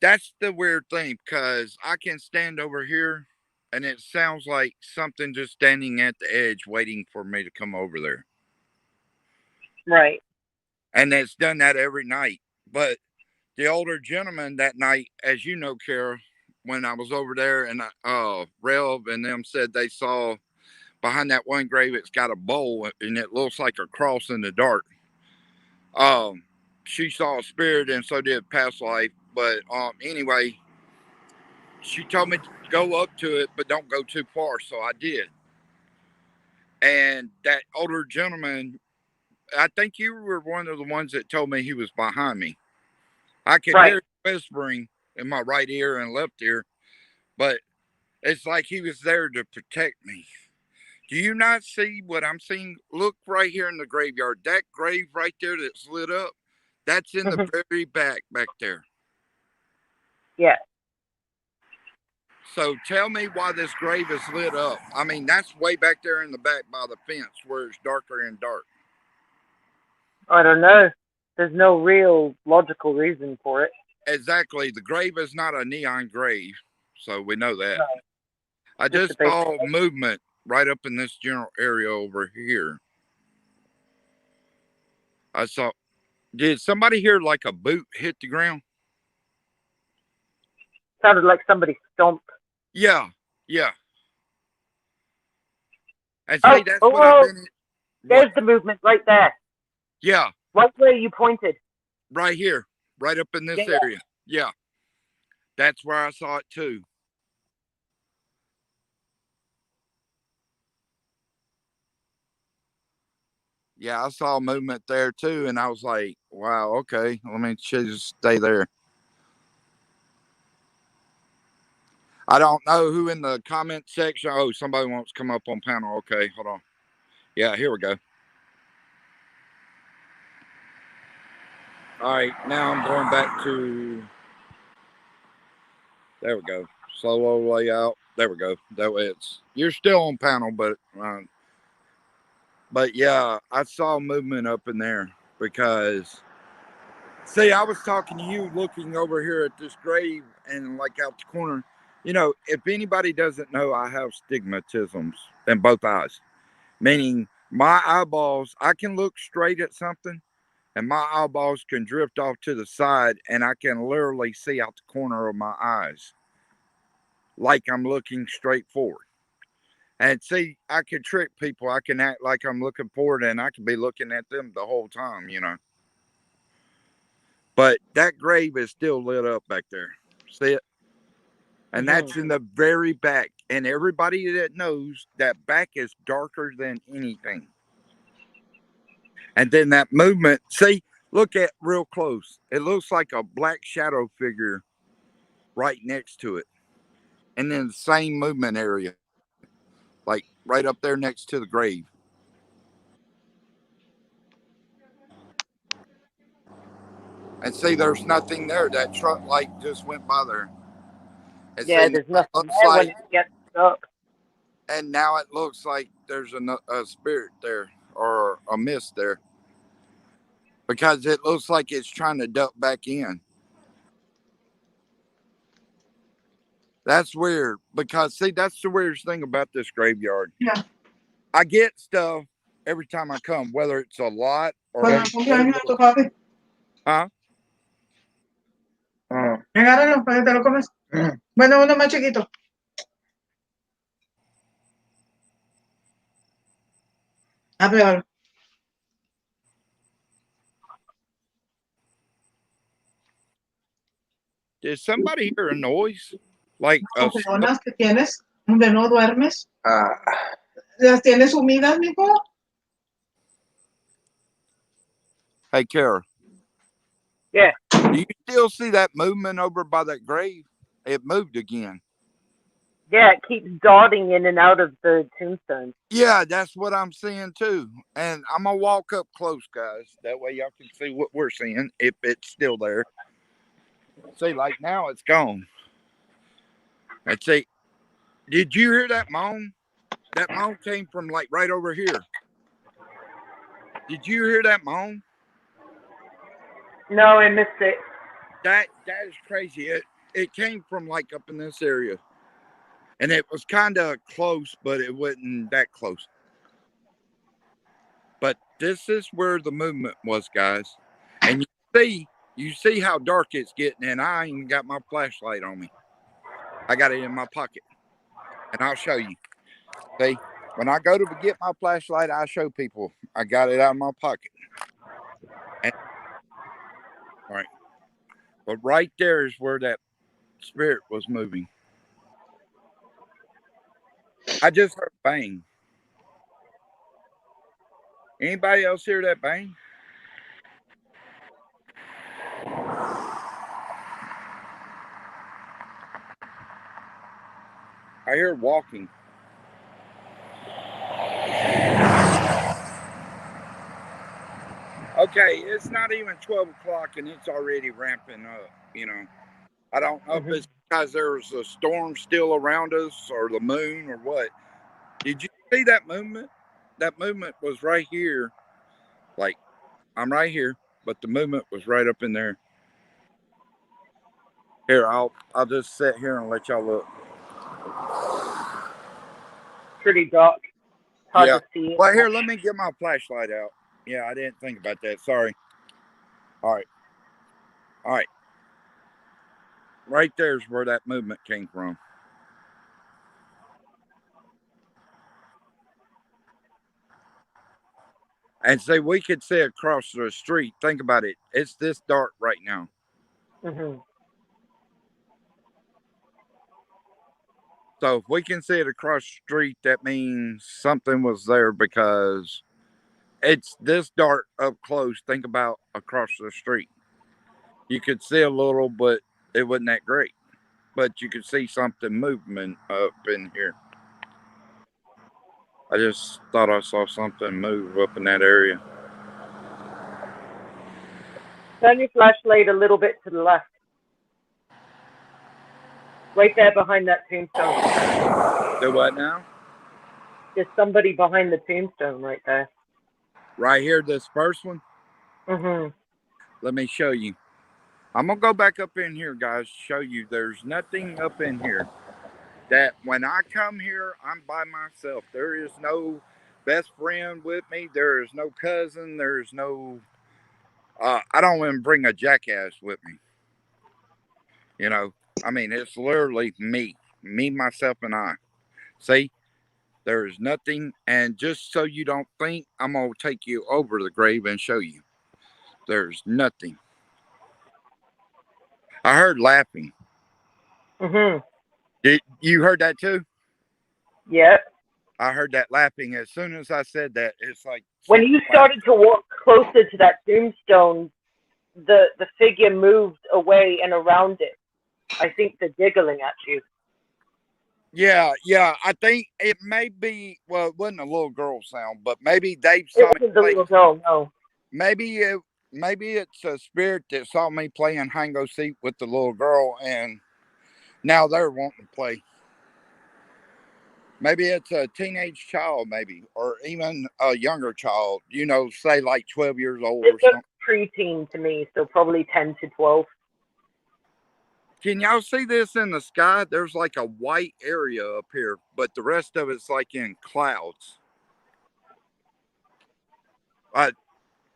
that's the weird thing because I can stand over here and it sounds like something just standing at the edge waiting for me to come over there. Right. And it's done that every night. But the older gentleman that night, as you know, Kara, when I was over there and Rev and them said they saw behind that one grave, it's got a bowl and it looks like a cross in the dark. Um, she saw a spirit and so did past life. But anyway, she told me to go up to it, but don't go too far. So I did. And that older gentleman, I think you were one of the ones that told me he was behind me. I could Right. hear whispering in my right ear and left ear, but it's like he was there to protect me. Do you not see what I'm seeing? Look right here in the graveyard. That grave right there that's lit up, that's in the Mm-hmm. very back there. Yeah. So tell me why this grave is lit up. I mean, that's way back there in the back by the fence where it's darker and dark. I don't know. There's no real logical reason for it. Exactly. The grave is not a neon grave. So we know that. No, I just a just basic. saw movement right up in this general area over here. I saw, did somebody hear like a boot hit the ground? Sounded like somebody stomped. Yeah. Yeah. And Oh, see, that's oh, what I've oh, been. What? there's the movement right there. Yeah. Right where you pointed. Right here. Right up in Yeah, this yeah. area. Yeah. That's where I saw it too. Yeah, I saw movement there too, and I was like, "Wow, okay, let me just stay there." I don't know who in the comment section. Oh, somebody wants to come up on panel. Okay, hold on. Yeah, here we go. All right, now I'm going back to. There we go. Solo layout. There we go. That way it's you're still on panel, but yeah, I saw movement up in there because see, I was talking to you looking over here at this grave and like out the corner. You know, if anybody doesn't know, I have stigmatisms in both eyes, meaning my eyeballs, I can look straight at something and my eyeballs can drift off to the side and I can literally see out the corner of my eyes like I'm looking straight forward. And see, I can trick people. I can act like I'm looking forward and I can be looking at them the whole time, you know. But that grave is still lit up back there. See it? And Mm-hmm. that's in the very back. And everybody that knows that back is darker than anything. And then that movement, see, look at real close. It looks like a black shadow figure right next to it. And then the same movement area, like right up there next to the grave. And see, there's nothing there. That truck light just went by there. And Yeah, see, now there's it nothing looks there when like, it gets stuck. and now it looks like there's a spirit there or a mist there because it looks like it's trying to duck back in. That's weird because see, that's the weirdest thing about this graveyard. Yeah. I get stuff every time I come, whether it's a lot or Cuando very cumpleaños de tu little. papi. Huh? Agárralo para que te lo comes. Bueno, uno más chiquito. Peor. Did somebody hear a noise? Like a Neuronas que tienes, donde no duermes. ¿Las tienes sumidas, mijo? Hey, Kara. Yeah. Do you still see that movement over by that grave? It moved again. Yeah, it keeps dotting in and out of the tombstone. Yeah, that's what I'm seeing too. And I'm gonna walk up close, guys. That way y'all can see what we're seeing if it's still there. See, like now it's gone. And see, did you hear that moan? That moan came from like right over here. Did you hear that moan? No, I missed it. That is crazy. It came from like up in this area. And it was kind of close, but it wasn't that close. But this is where the movement was, guys. And you see how dark it's getting, and I ain't even got my flashlight on me. I got it in my pocket. And I'll show you. See, when I go to get my flashlight, I show people I got it out of my pocket. And, all right. But right there is where that spirit was moving. I just heard a bang. Anybody else hear that bang? I hear walking. Okay, it's not even 12 o'clock and it's already ramping up, you know. I don't know if it's because there's a storm still around us or the moon or what. Did you see that movement? That movement was right here. Like, I'm right here, but the movement was right up in there. Here, I'll just sit here and let y'all look. Pretty dark. Hard Yeah. to see it. Well, here, let me get my flashlight out. Yeah, I didn't think about that. Sorry. All right. All right. Right there's where that movement came from. And say we could see across the street. Think about it. It's this dark right now. Mm-hmm. So if we can see it across the street, that means something was there because it's this dark up close. Think about across the street. You could see a little, but it wasn't that great. But you could see something moving up in here. I just thought I saw something move up in that area. Turn your flashlight a little bit to the left. Right there behind that tombstone. Do what now? There's somebody behind the tombstone right there. Right here, this first one. Mm-hmm. Let me show you. I'm going to go back up in here, guys, show you there's nothing up in here. That when I come here, I'm by myself. There is no best friend with me. There is no cousin. There's no... I don't even bring a jackass with me. You know, I mean, it's literally me, myself, and I. See, there is nothing. And just so you don't think, I'm going to take you over the grave and show you. There's nothing. I heard laughing. Mm-hmm. Did you heard that too? Yep. I heard that laughing as soon as I said that. It's like when you started to walk closer to that tombstone, the figure moved away and around it. I think they're giggling at you. Yeah. I think it may be. Well, it wasn't a little girl sound, but maybe they saw it wasn't the little girl. No. Maybe it's a spirit that saw me playing hang go seek with the little girl, and now they're wanting to play. Maybe it's a teenage child, maybe, or even a younger child. You know, say like 12 years old it or something. Preteen to me, so probably 10 to 12. Can y'all see this in the sky? There's like a white area up here, but the rest of it's like in clouds.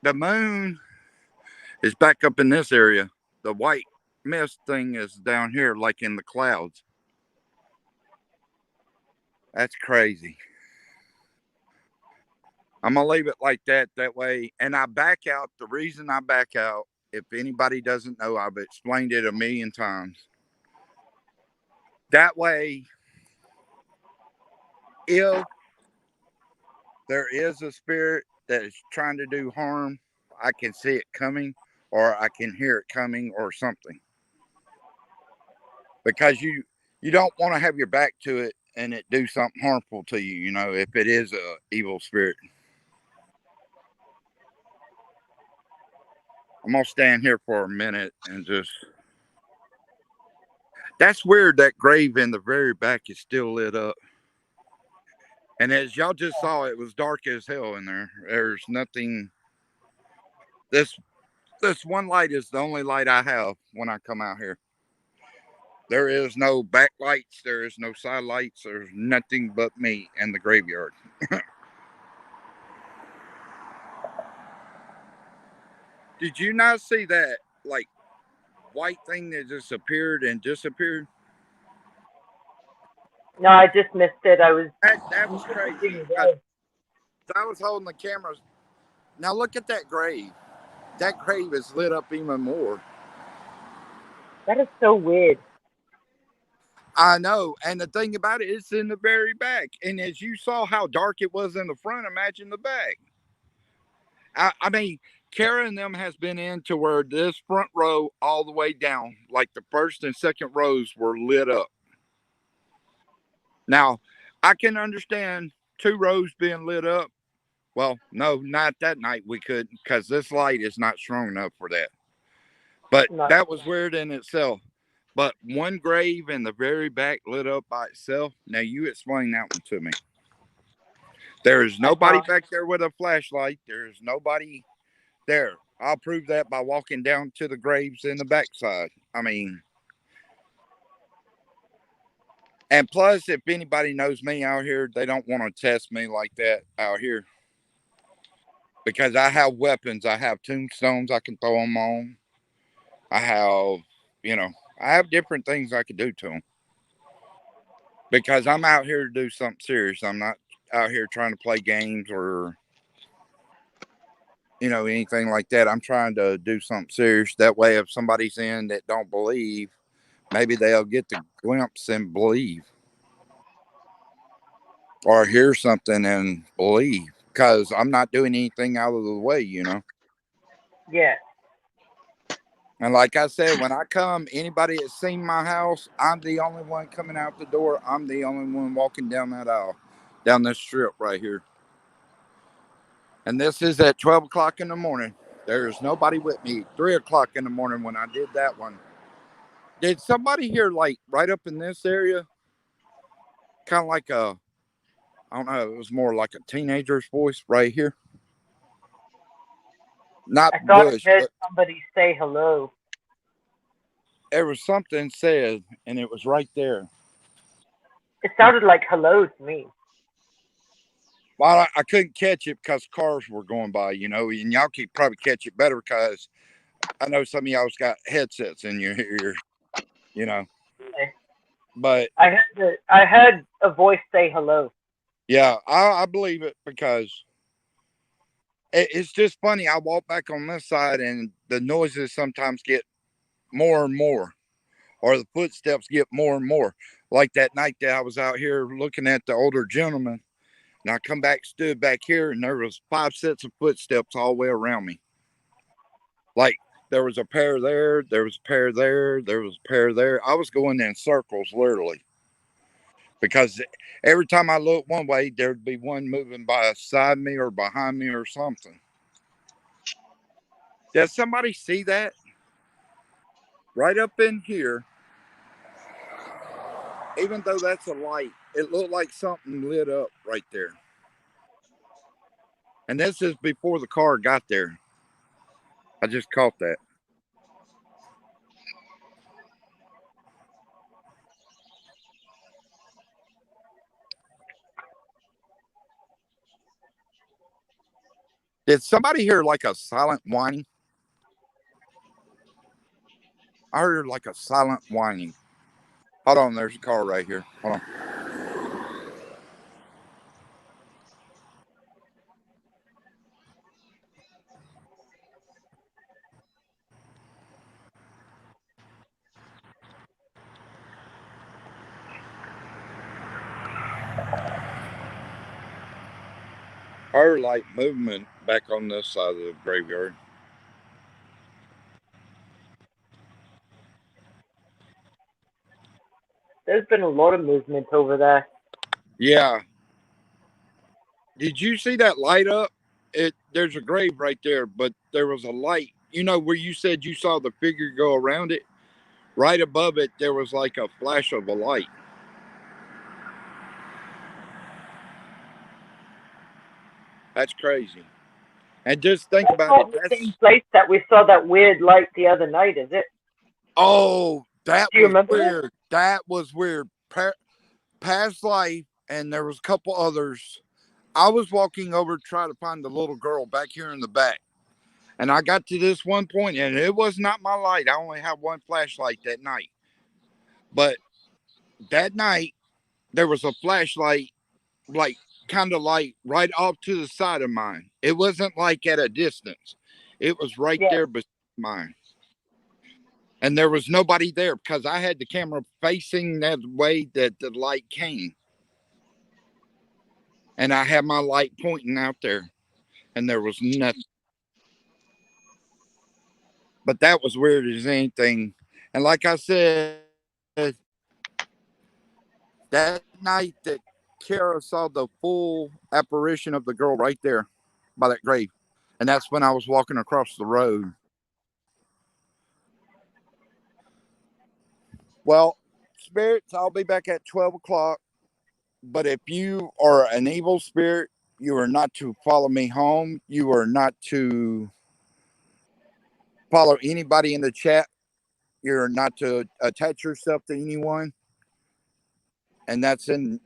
The moon is back up in this area. The white mist thing is down here, like in the clouds. That's crazy. I'm gonna leave it like that. That way, and I back out. The reason I back out, if anybody doesn't know, I've explained it a million times. That way, if there is a spirit that is trying to do harm, I can see it coming, or I can hear it coming, or something. Because you don't want to have your back to it and it do something harmful to you. You know, if it is a evil spirit. I'm gonna stand here for a minute and just. That's weird. That grave in the very back is still lit up. And as y'all just saw, it was dark as hell in there. There's nothing. This this one light is the only light I have when I come out here. There is no backlights. There is no side lights. There's nothing but me and the graveyard. Did you not see that like white thing that just appeared and disappeared? No, I just missed it. I was. That was crazy. I was holding the camera. Now look at that grave. That grave is lit up even more. That is so weird. I know. And the thing about it, it's in the very back. And as you saw how dark it was in the front, imagine the back. I mean, Kara and them has been in to where this front row all the way down, like the first and second rows were lit up. Now, I can understand 2 rows being lit up. Well, no, not that night we couldn't, because this light is not strong enough for that. But that was weird in itself. But one grave in the very back lit up by itself. Now you explain that one to me. There is nobody back there with a flashlight. There is nobody there. I'll prove that by walking down to the graves in the backside. I mean, and plus, if anybody knows me out here, they don't want to test me like that out here. Because I have weapons. I have tombstones I can throw them on. I have, I have different things I could do to them. Because I'm out here to do something serious. I'm not out here trying to play games or, anything like that. I'm trying to do something serious. That way, if somebody's in that don't believe, maybe they'll get the glimpse and believe. Or hear something and believe. Because I'm not doing anything out of the way, Yeah. And like I said, when I come, anybody that's seen my house, I'm the only one coming out the door. I'm the only one walking down that aisle, down this strip right here. And this is at 12 o'clock in the morning. There's nobody with me. 3 o'clock in the morning when I did that one. Did somebody hear, like, right up in this area? Kind of like I don't know, it was more like a teenager's voice right here. Not I thought Bush, I heard but somebody say hello. there was something said, and it was right there. It sounded like hello to me. Well, I couldn't catch it because cars were going by, and y'all could probably catch it better because I know some of y'all's got headsets in your ear, Okay. But I heard a voice say hello. yeah, I believe it because it's just funny. I walk back on this side and the noises sometimes get more and more, or the footsteps get more and more. Like that night that I was out here looking at the older gentleman, and I come back, stood back here, and there was 5 sets of footsteps all the way around me. Like there was a pair there, there was a pair there, there was a pair there. I was going in circles, literally. Because every time I looked one way, there'd be one moving by beside me or behind me or something. Did somebody see that? Right up in here, even though that's a light, it looked like something lit up right there. And this is before the car got there. I just caught that. Did somebody hear like a silent whining? I heard like a silent whining. Hold on, there's a car right here. Hold on. I heard like movement back on this side of the graveyard. There's been a lot of movement over there. Yeah. Did you see that light up? There's a grave right there, but there was a light. You know where you said you saw the figure go around it? Right above it, there was like a flash of a light. That's crazy. And just think That's about it. not the same place that we saw that weird light the other night, is it? Oh, that Do you was remember it? weird. That was weird. Past life, and there was a couple others. I was walking over to try to find the little girl back here in the back. And I got to this one point, and it was not my light. I only had one flashlight that night. But that night, there was a flashlight, like kind of like right off to the side of mine. It wasn't like at a distance, it was right Yeah. there beside mine. And there was nobody there because I had the camera facing that way that the light came. And I had my light pointing out there, and there was nothing. But that was weird as anything. And like I said, that night that Kara saw the full apparition of the girl right there by that grave. And that's when I was walking across the road. Well, spirits, I'll be back at 12 o'clock. But if you are an evil spirit, you are not to follow me home. You are not to follow anybody in the chat. You're not to attach yourself to anyone. And that's in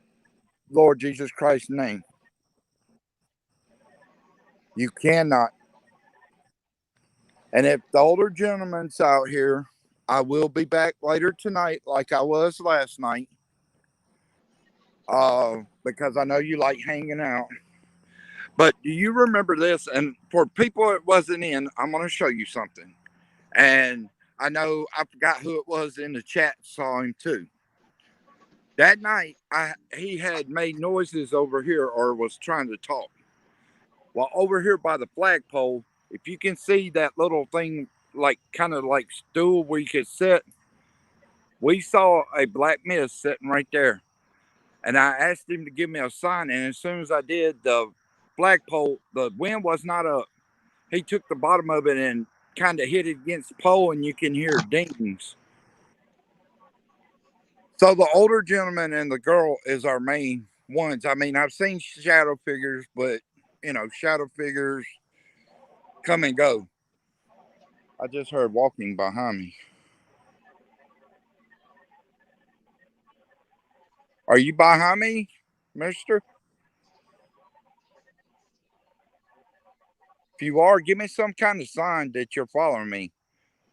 Lord Jesus Christ's name. You cannot. And if the older gentleman's out here, I will be back later tonight, like I was last night, because I know you like hanging out. But do you remember this? And for people it wasn't in, I'm going to show you something. And I know I forgot who it was in the chat saw him too. That night, he had made noises over here or was trying to talk. Well, over here by the flagpole, if you can see that little thing, like kind of like stool where you could sit, we saw a black mist sitting right there. And I asked him to give me a sign. And as soon as I did, the flagpole, the wind was not up. He took the bottom of it and kind of hit it against the pole, and you can hear dings. So the older gentleman and the girl is our main ones. I mean, I've seen shadow figures, but shadow figures come and go. I just heard walking behind me. Are you behind me, mister? If you are, give me some kind of sign that you're following me.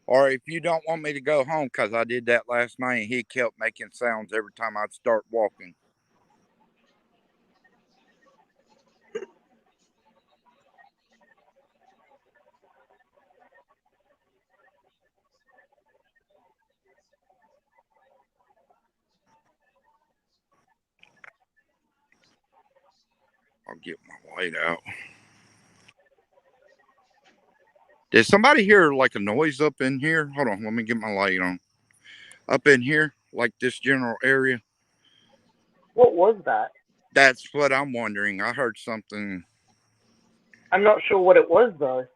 Or if you don't want me to go home, because I did that last night and he kept making sounds every time I'd start walking. I'll get my light out. Did somebody hear like a noise up in here? Hold on, let me get my light on. Up in here, like this general area? What was that? That's what I'm wondering. I heard something. I'm not sure what it was though.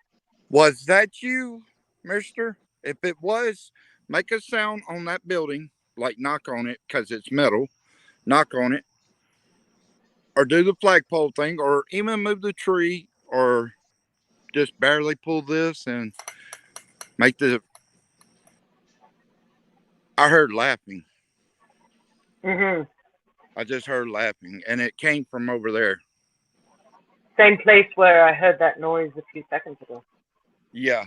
Was that you, mister? If it was, make a sound on that building, like knock on it, because it's metal. Knock on it. Or do the flagpole thing, or even move the tree, or just barely pull this and make the. I heard laughing. Mhm. I just heard laughing, and it came from over there. Same place where I heard that noise a few seconds ago. Yeah.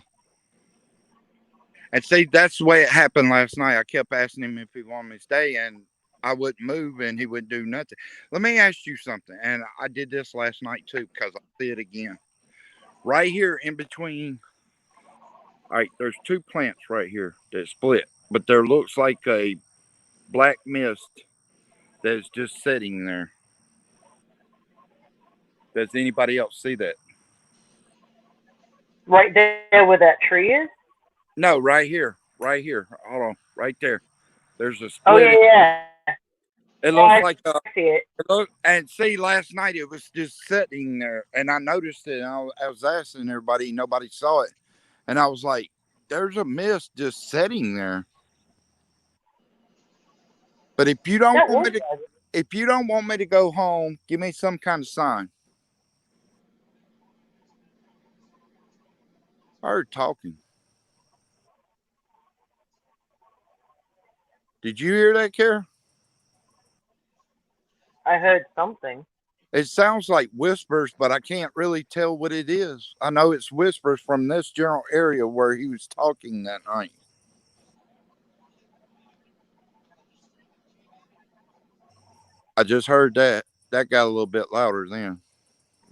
And see, that's the way it happened last night. I kept asking him if he wanted me to stay, and I wouldn't move, and he wouldn't do nothing. Let me ask you something, and I did this last night too because I'll see it again. Right here in between, all right, there's two plants right here that split, but there looks like a black mist that's just sitting there. Does anybody else see that? Right there where that tree is? No, right here. Right here. Hold on. Right there. There's a Oh, split. yeah. It Yeah, looks I like see it. and see, last night it was just sitting there, and I noticed it. And I was asking everybody, nobody saw it, and I was like, "There's a mist just sitting there." But That was if you don't want me to go home, give me some kind of sign. I heard talking. Did you hear that, Kara? I heard something. It sounds like whispers, but I can't really tell what it is. I know it's whispers from this general area where he was talking that night. I just heard that. That got a little bit louder then.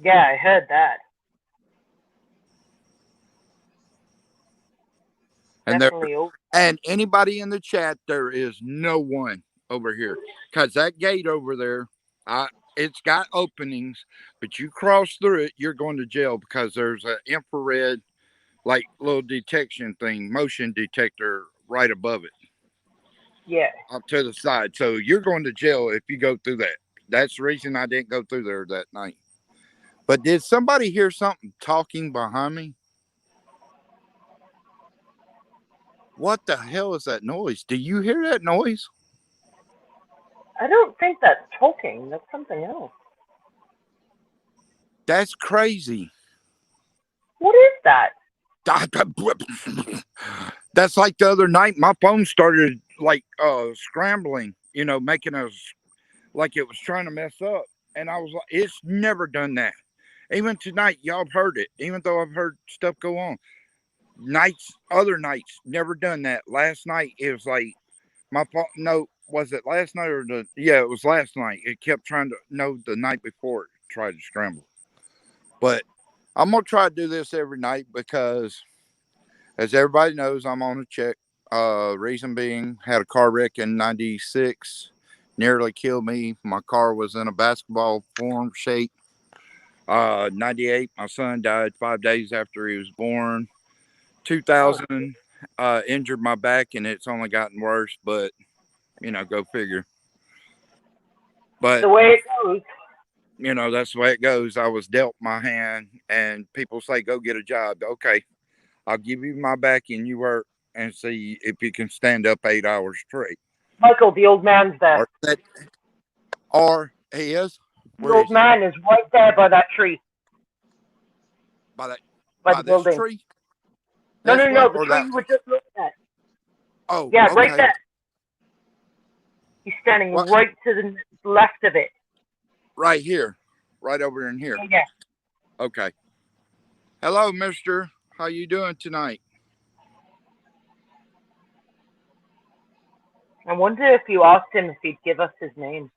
Yeah, I heard that. And there, Definitely over. and anybody in the chat, there is no one over here because that gate over there, it's got openings, but you cross through it, you're going to jail because there's an infrared, like little detection thing, motion detector right above it, Yeah. up to the side. So you're going to jail if you go through that. That's the reason I didn't go through there that night. But did somebody hear something talking behind me? What the hell is that noise? Do you hear that noise? I don't think that's talking. That's something else. That's crazy. What is that? That's like the other night, my phone started like scrambling, making us like it was trying to mess up. And I was like, it's never done that. Even tonight, y'all have heard it, even though I've heard stuff go on. Other nights, never done that. Last night, it was like my phone. No, was it last night or yeah, it was last night. It kept trying to, no, the night before it tried to scramble. But I'm going to try to do this every night because, as everybody knows, I'm on a check. Reason being, had a car wreck in '96, nearly killed me. My car was in a basketball form shape. '98, my son died 5 days after he was born. 2000, injured my back, and it's only gotten worse. But go figure. But The way it goes. that's the way it goes. I was dealt my hand, and people say, "Go get a job." Okay, I'll give you my back and you work and see if you can stand up 8 hours straight. Michael, the old man's there. Or he is. The old man is right there by that tree. By the this building. tree? No, This the one, tree you were just looking at. Oh, yeah, okay. right there. He's standing right to the left of it. Right here. Right over in here. Yeah. Okay. Hello, mister. How you doing tonight? I wonder if you asked him if he'd give us his name.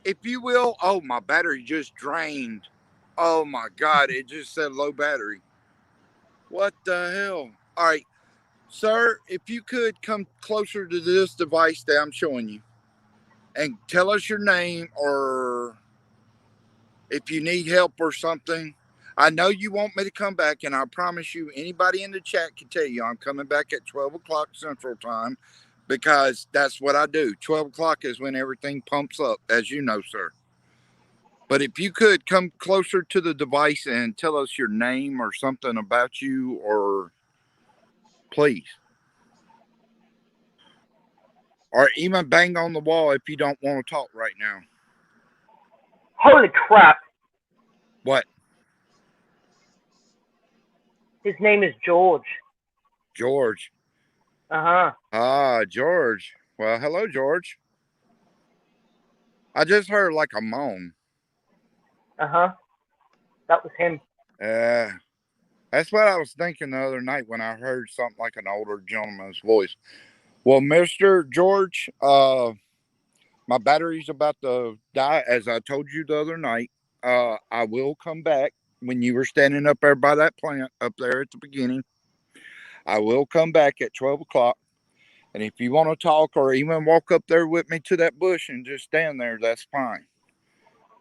If you will. Oh, my battery just drained. Oh my God, it just said low battery. What the hell? All right, sir, if you could come closer to this device that I'm showing you and tell us your name, or if you need help or something. I know you want me to come back, and I promise you, anybody in the chat can tell you I'm coming back at 12 o'clock Central Time, because that's what I do. 12 o'clock is when everything pumps up, as you know, sir. But if you could come closer to the device and tell us your name or something about you, or please. Or even bang on the wall if you don't want to talk right now. Holy crap. What? His name is George. George. Uh-huh. Ah, George. Well, hello, George. I just heard like a moan. That was him. That's what I was thinking the other night when I heard something like an older gentleman's voice. Well, Mr. George, my battery's about to die, as I told you the other night. I will come back when you were standing up there by that plant up there at the beginning. I will come back at 12 o'clock. And if you want to talk or even walk up there with me to that bush and just stand there, that's fine.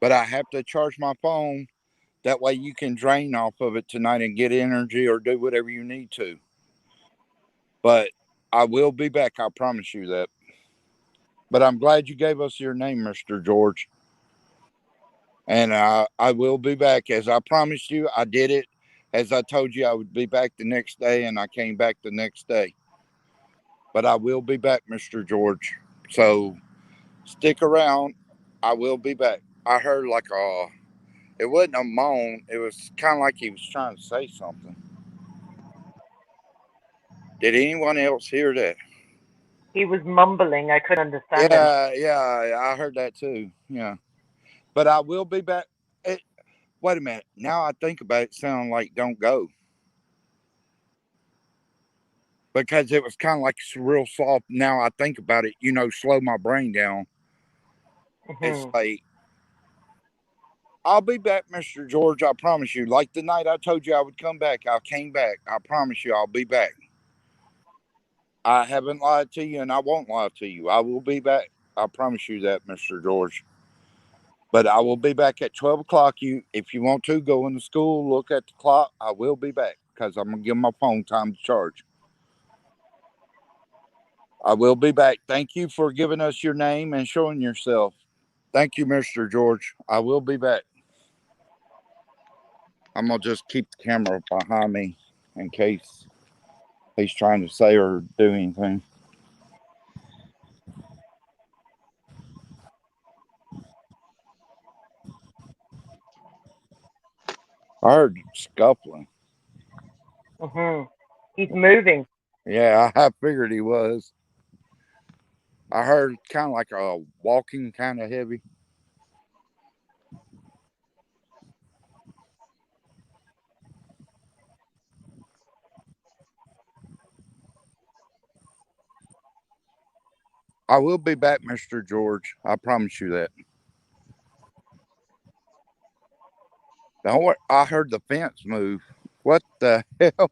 But I have to charge my phone. That way you can drain off of it tonight and get energy or do whatever you need to. But I will be back. I promise you that. But I'm glad you gave us your name, Mr. George. And I will be back. As I promised you, I did it. As I told you, I would be back the next day, and I came back the next day. But I will be back, Mr. George. So stick around. I will be back. I heard like it wasn't a moan. It was kind of like he was trying to say something. Did anyone else hear that? He was mumbling. I couldn't understand him. Yeah, I heard that too. Yeah. But I will be back. Wait a minute. Now I think about it, sounding like don't go. Because it was kind of like real soft. Now I think about it, slow my brain down. It's like, I'll be back, Mr. George. I promise you. Like the night I told you I would come back, I came back. I promise you I'll be back. I haven't lied to you and I won't lie to you. I will be back. I promise you that, Mr. George. But I will be back at 12 o'clock. If you want to go into school, look at the clock. I will be back because I'm going to give my phone time to charge. I will be back. Thank you for giving us your name and showing yourself. Thank you, Mr. George. I will be back. I'm going to just keep the camera behind me in case he's trying to say or do anything. I heard scuffling. He's moving. Yeah, I figured he was. I heard kind of like a walking, kind of heavy. I will be back, Mr. George. I promise you that. Don't worry. I heard the fence move. What the hell?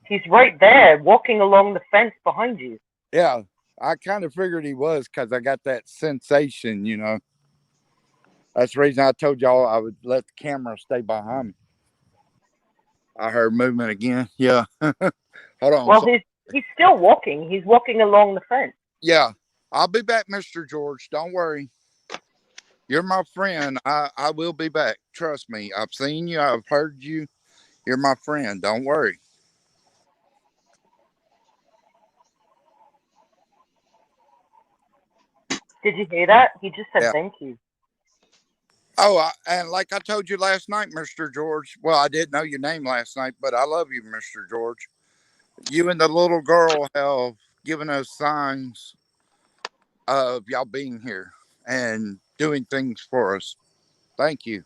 He's right there, walking along the fence behind you. Yeah, I kind of figured he was because I got that sensation, That's the reason I told y'all I would let the camera stay behind me. I heard movement again. Yeah. Hold on. Well, he's still walking. He's walking along the fence. Yeah. I'll be back, Mr. George. Don't worry. You're my friend. I will be back. Trust me. I've seen you. I've heard you. You're my friend. Don't worry. Did you hear that? He just said Yeah. thank you. Oh, and like I told you last night, Mr. George. Well, I didn't know your name last night, but I love you, Mr. George. You and the little girl have given us signs of y'all being here and doing things for us. Thank you.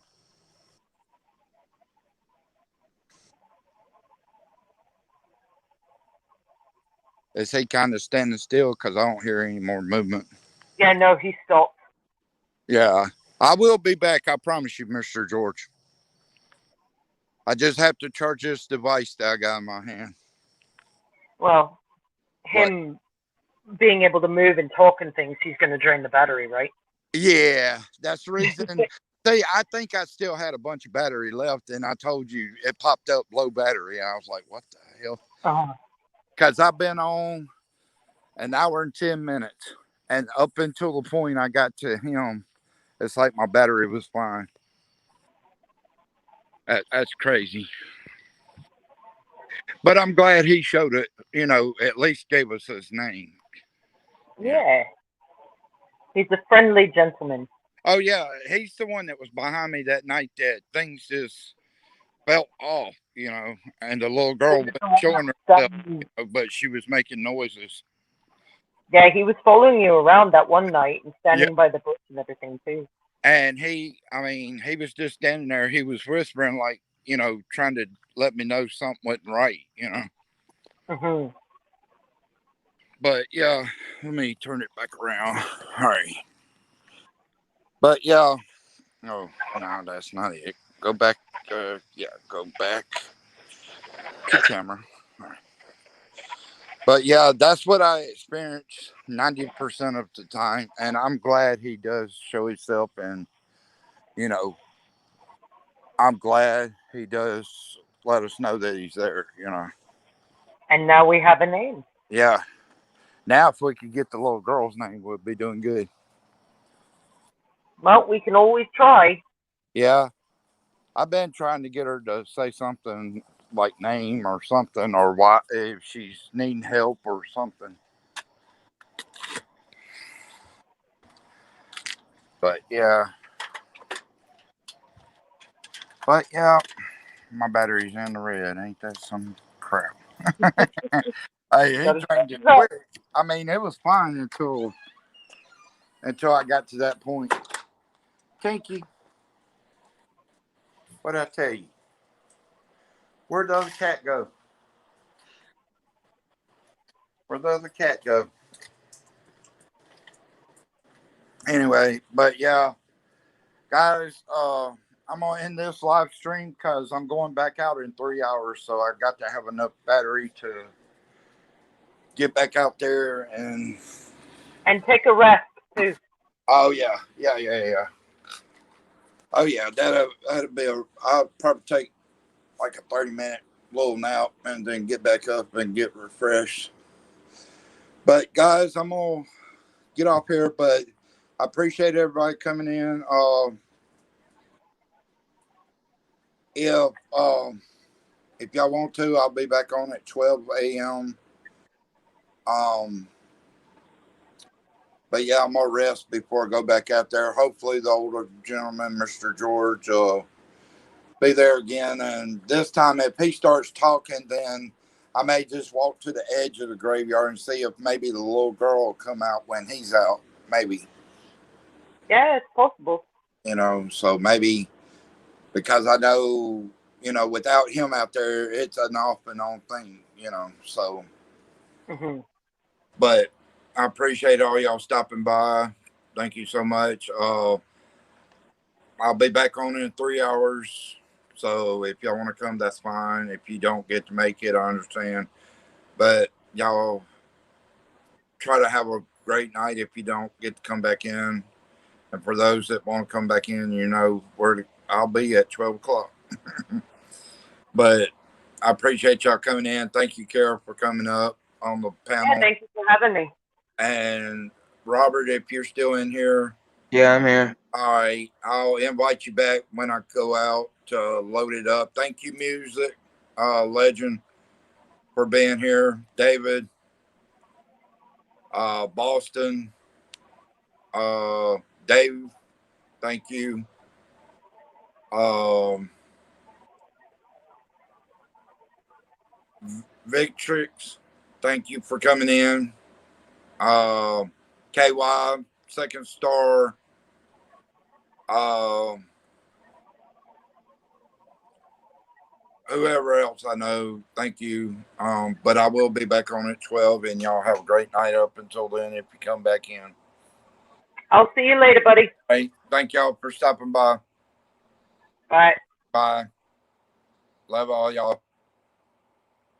Is he kind of standing still? Because I don't hear any more movement. Yeah, no, he stopped. Yeah, I will be back. I promise you, Mr. George. I just have to charge this device that I got in my hand. Well, him being able to move and talk and things, he's going to drain the battery, right? Yeah, that's the reason. See, I think I still had a bunch of battery left, and I told you it popped up low battery. I was like, what the hell? Because I've been on an hour and 10 minutes, and up until the point I got to him, it's like my battery was fine. That's crazy. But I'm glad he showed it, at least gave us his name. Yeah. He's a friendly gentleman. Oh, yeah. He's the one that was behind me that night that things just felt off, and the little girl was showing herself, but she was making noises. Yeah, he was following you around that one night and standing by the bush and everything, too. And he was just standing there. He was whispering, like, trying to let me know something wasn't right. Mhm. But yeah, let me turn it back around. All right. But yeah, no, that's not it. Go back. Yeah, go back to camera. All right. But yeah, that's what I experience 90% of the time, and I'm glad he does show himself, and you know, I'm glad he does let us know that he's there. And now we have a name. Yeah. Now, if we could get the little girl's name, we'd be doing good. Well, we can always try. Yeah, I've been trying to get her to say something like name or something, or why if she's needing help or something. But yeah, my battery's in the red. Ain't that some crap? Hey, he Gotta changed it start. quick. I mean, it was fine until I got to that point. Kinky, what'd I tell you? Where'd the other cat go? Where'd the other cat go? Anyway, but yeah, guys, I'm gonna end this live stream because I'm going back out in 3 hours, so I got to have enough battery to get back out there. And And take a rest too. oh yeah. Oh yeah, that'd be I'll probably take like a 30-minute little nap and then get back up and get refreshed. But guys, I'm gonna get off here, but I appreciate everybody coming in. If if y'all want to, I'll be back on at 12 a.m. Um, but yeah, I'm gonna rest before I go back out there. Hopefully, the older gentleman, Mr. George, be there again. And this time, if he starts talking, then I may just walk to the edge of the graveyard and see if maybe the little girl will come out when he's out. Maybe, Yeah, it's possible. so maybe because I know, without him out there, it's an off and on thing. So, Mhm. but I appreciate all y'all stopping by. Thank you so much. I'll be back on in 3 hours. So if y'all want to come, that's fine. If you don't get to make it, I understand. But y'all try to have a great night if you don't get to come back in. And for those that want to come back in, I'll be at 12 o'clock. But I appreciate y'all coming in. Thank you, Carol, for coming up on the Yeah, panel. thank you for having me. And Robert, if you're still in here, Yeah, I'm here. all right, I'll invite you back when I go out to load it up. Thank you, music legend, for being here. David, Boston, Dave, thank you. Um, Victrix, thank you for coming in. Uh, KY, second star. Um, Whoever else I know, thank you. But I will be back on at 12, and y'all have a great night up until then if you come back in. I'll see you later, buddy. Hey, thank y'all for stopping by. Bye. Bye. Love all y'all.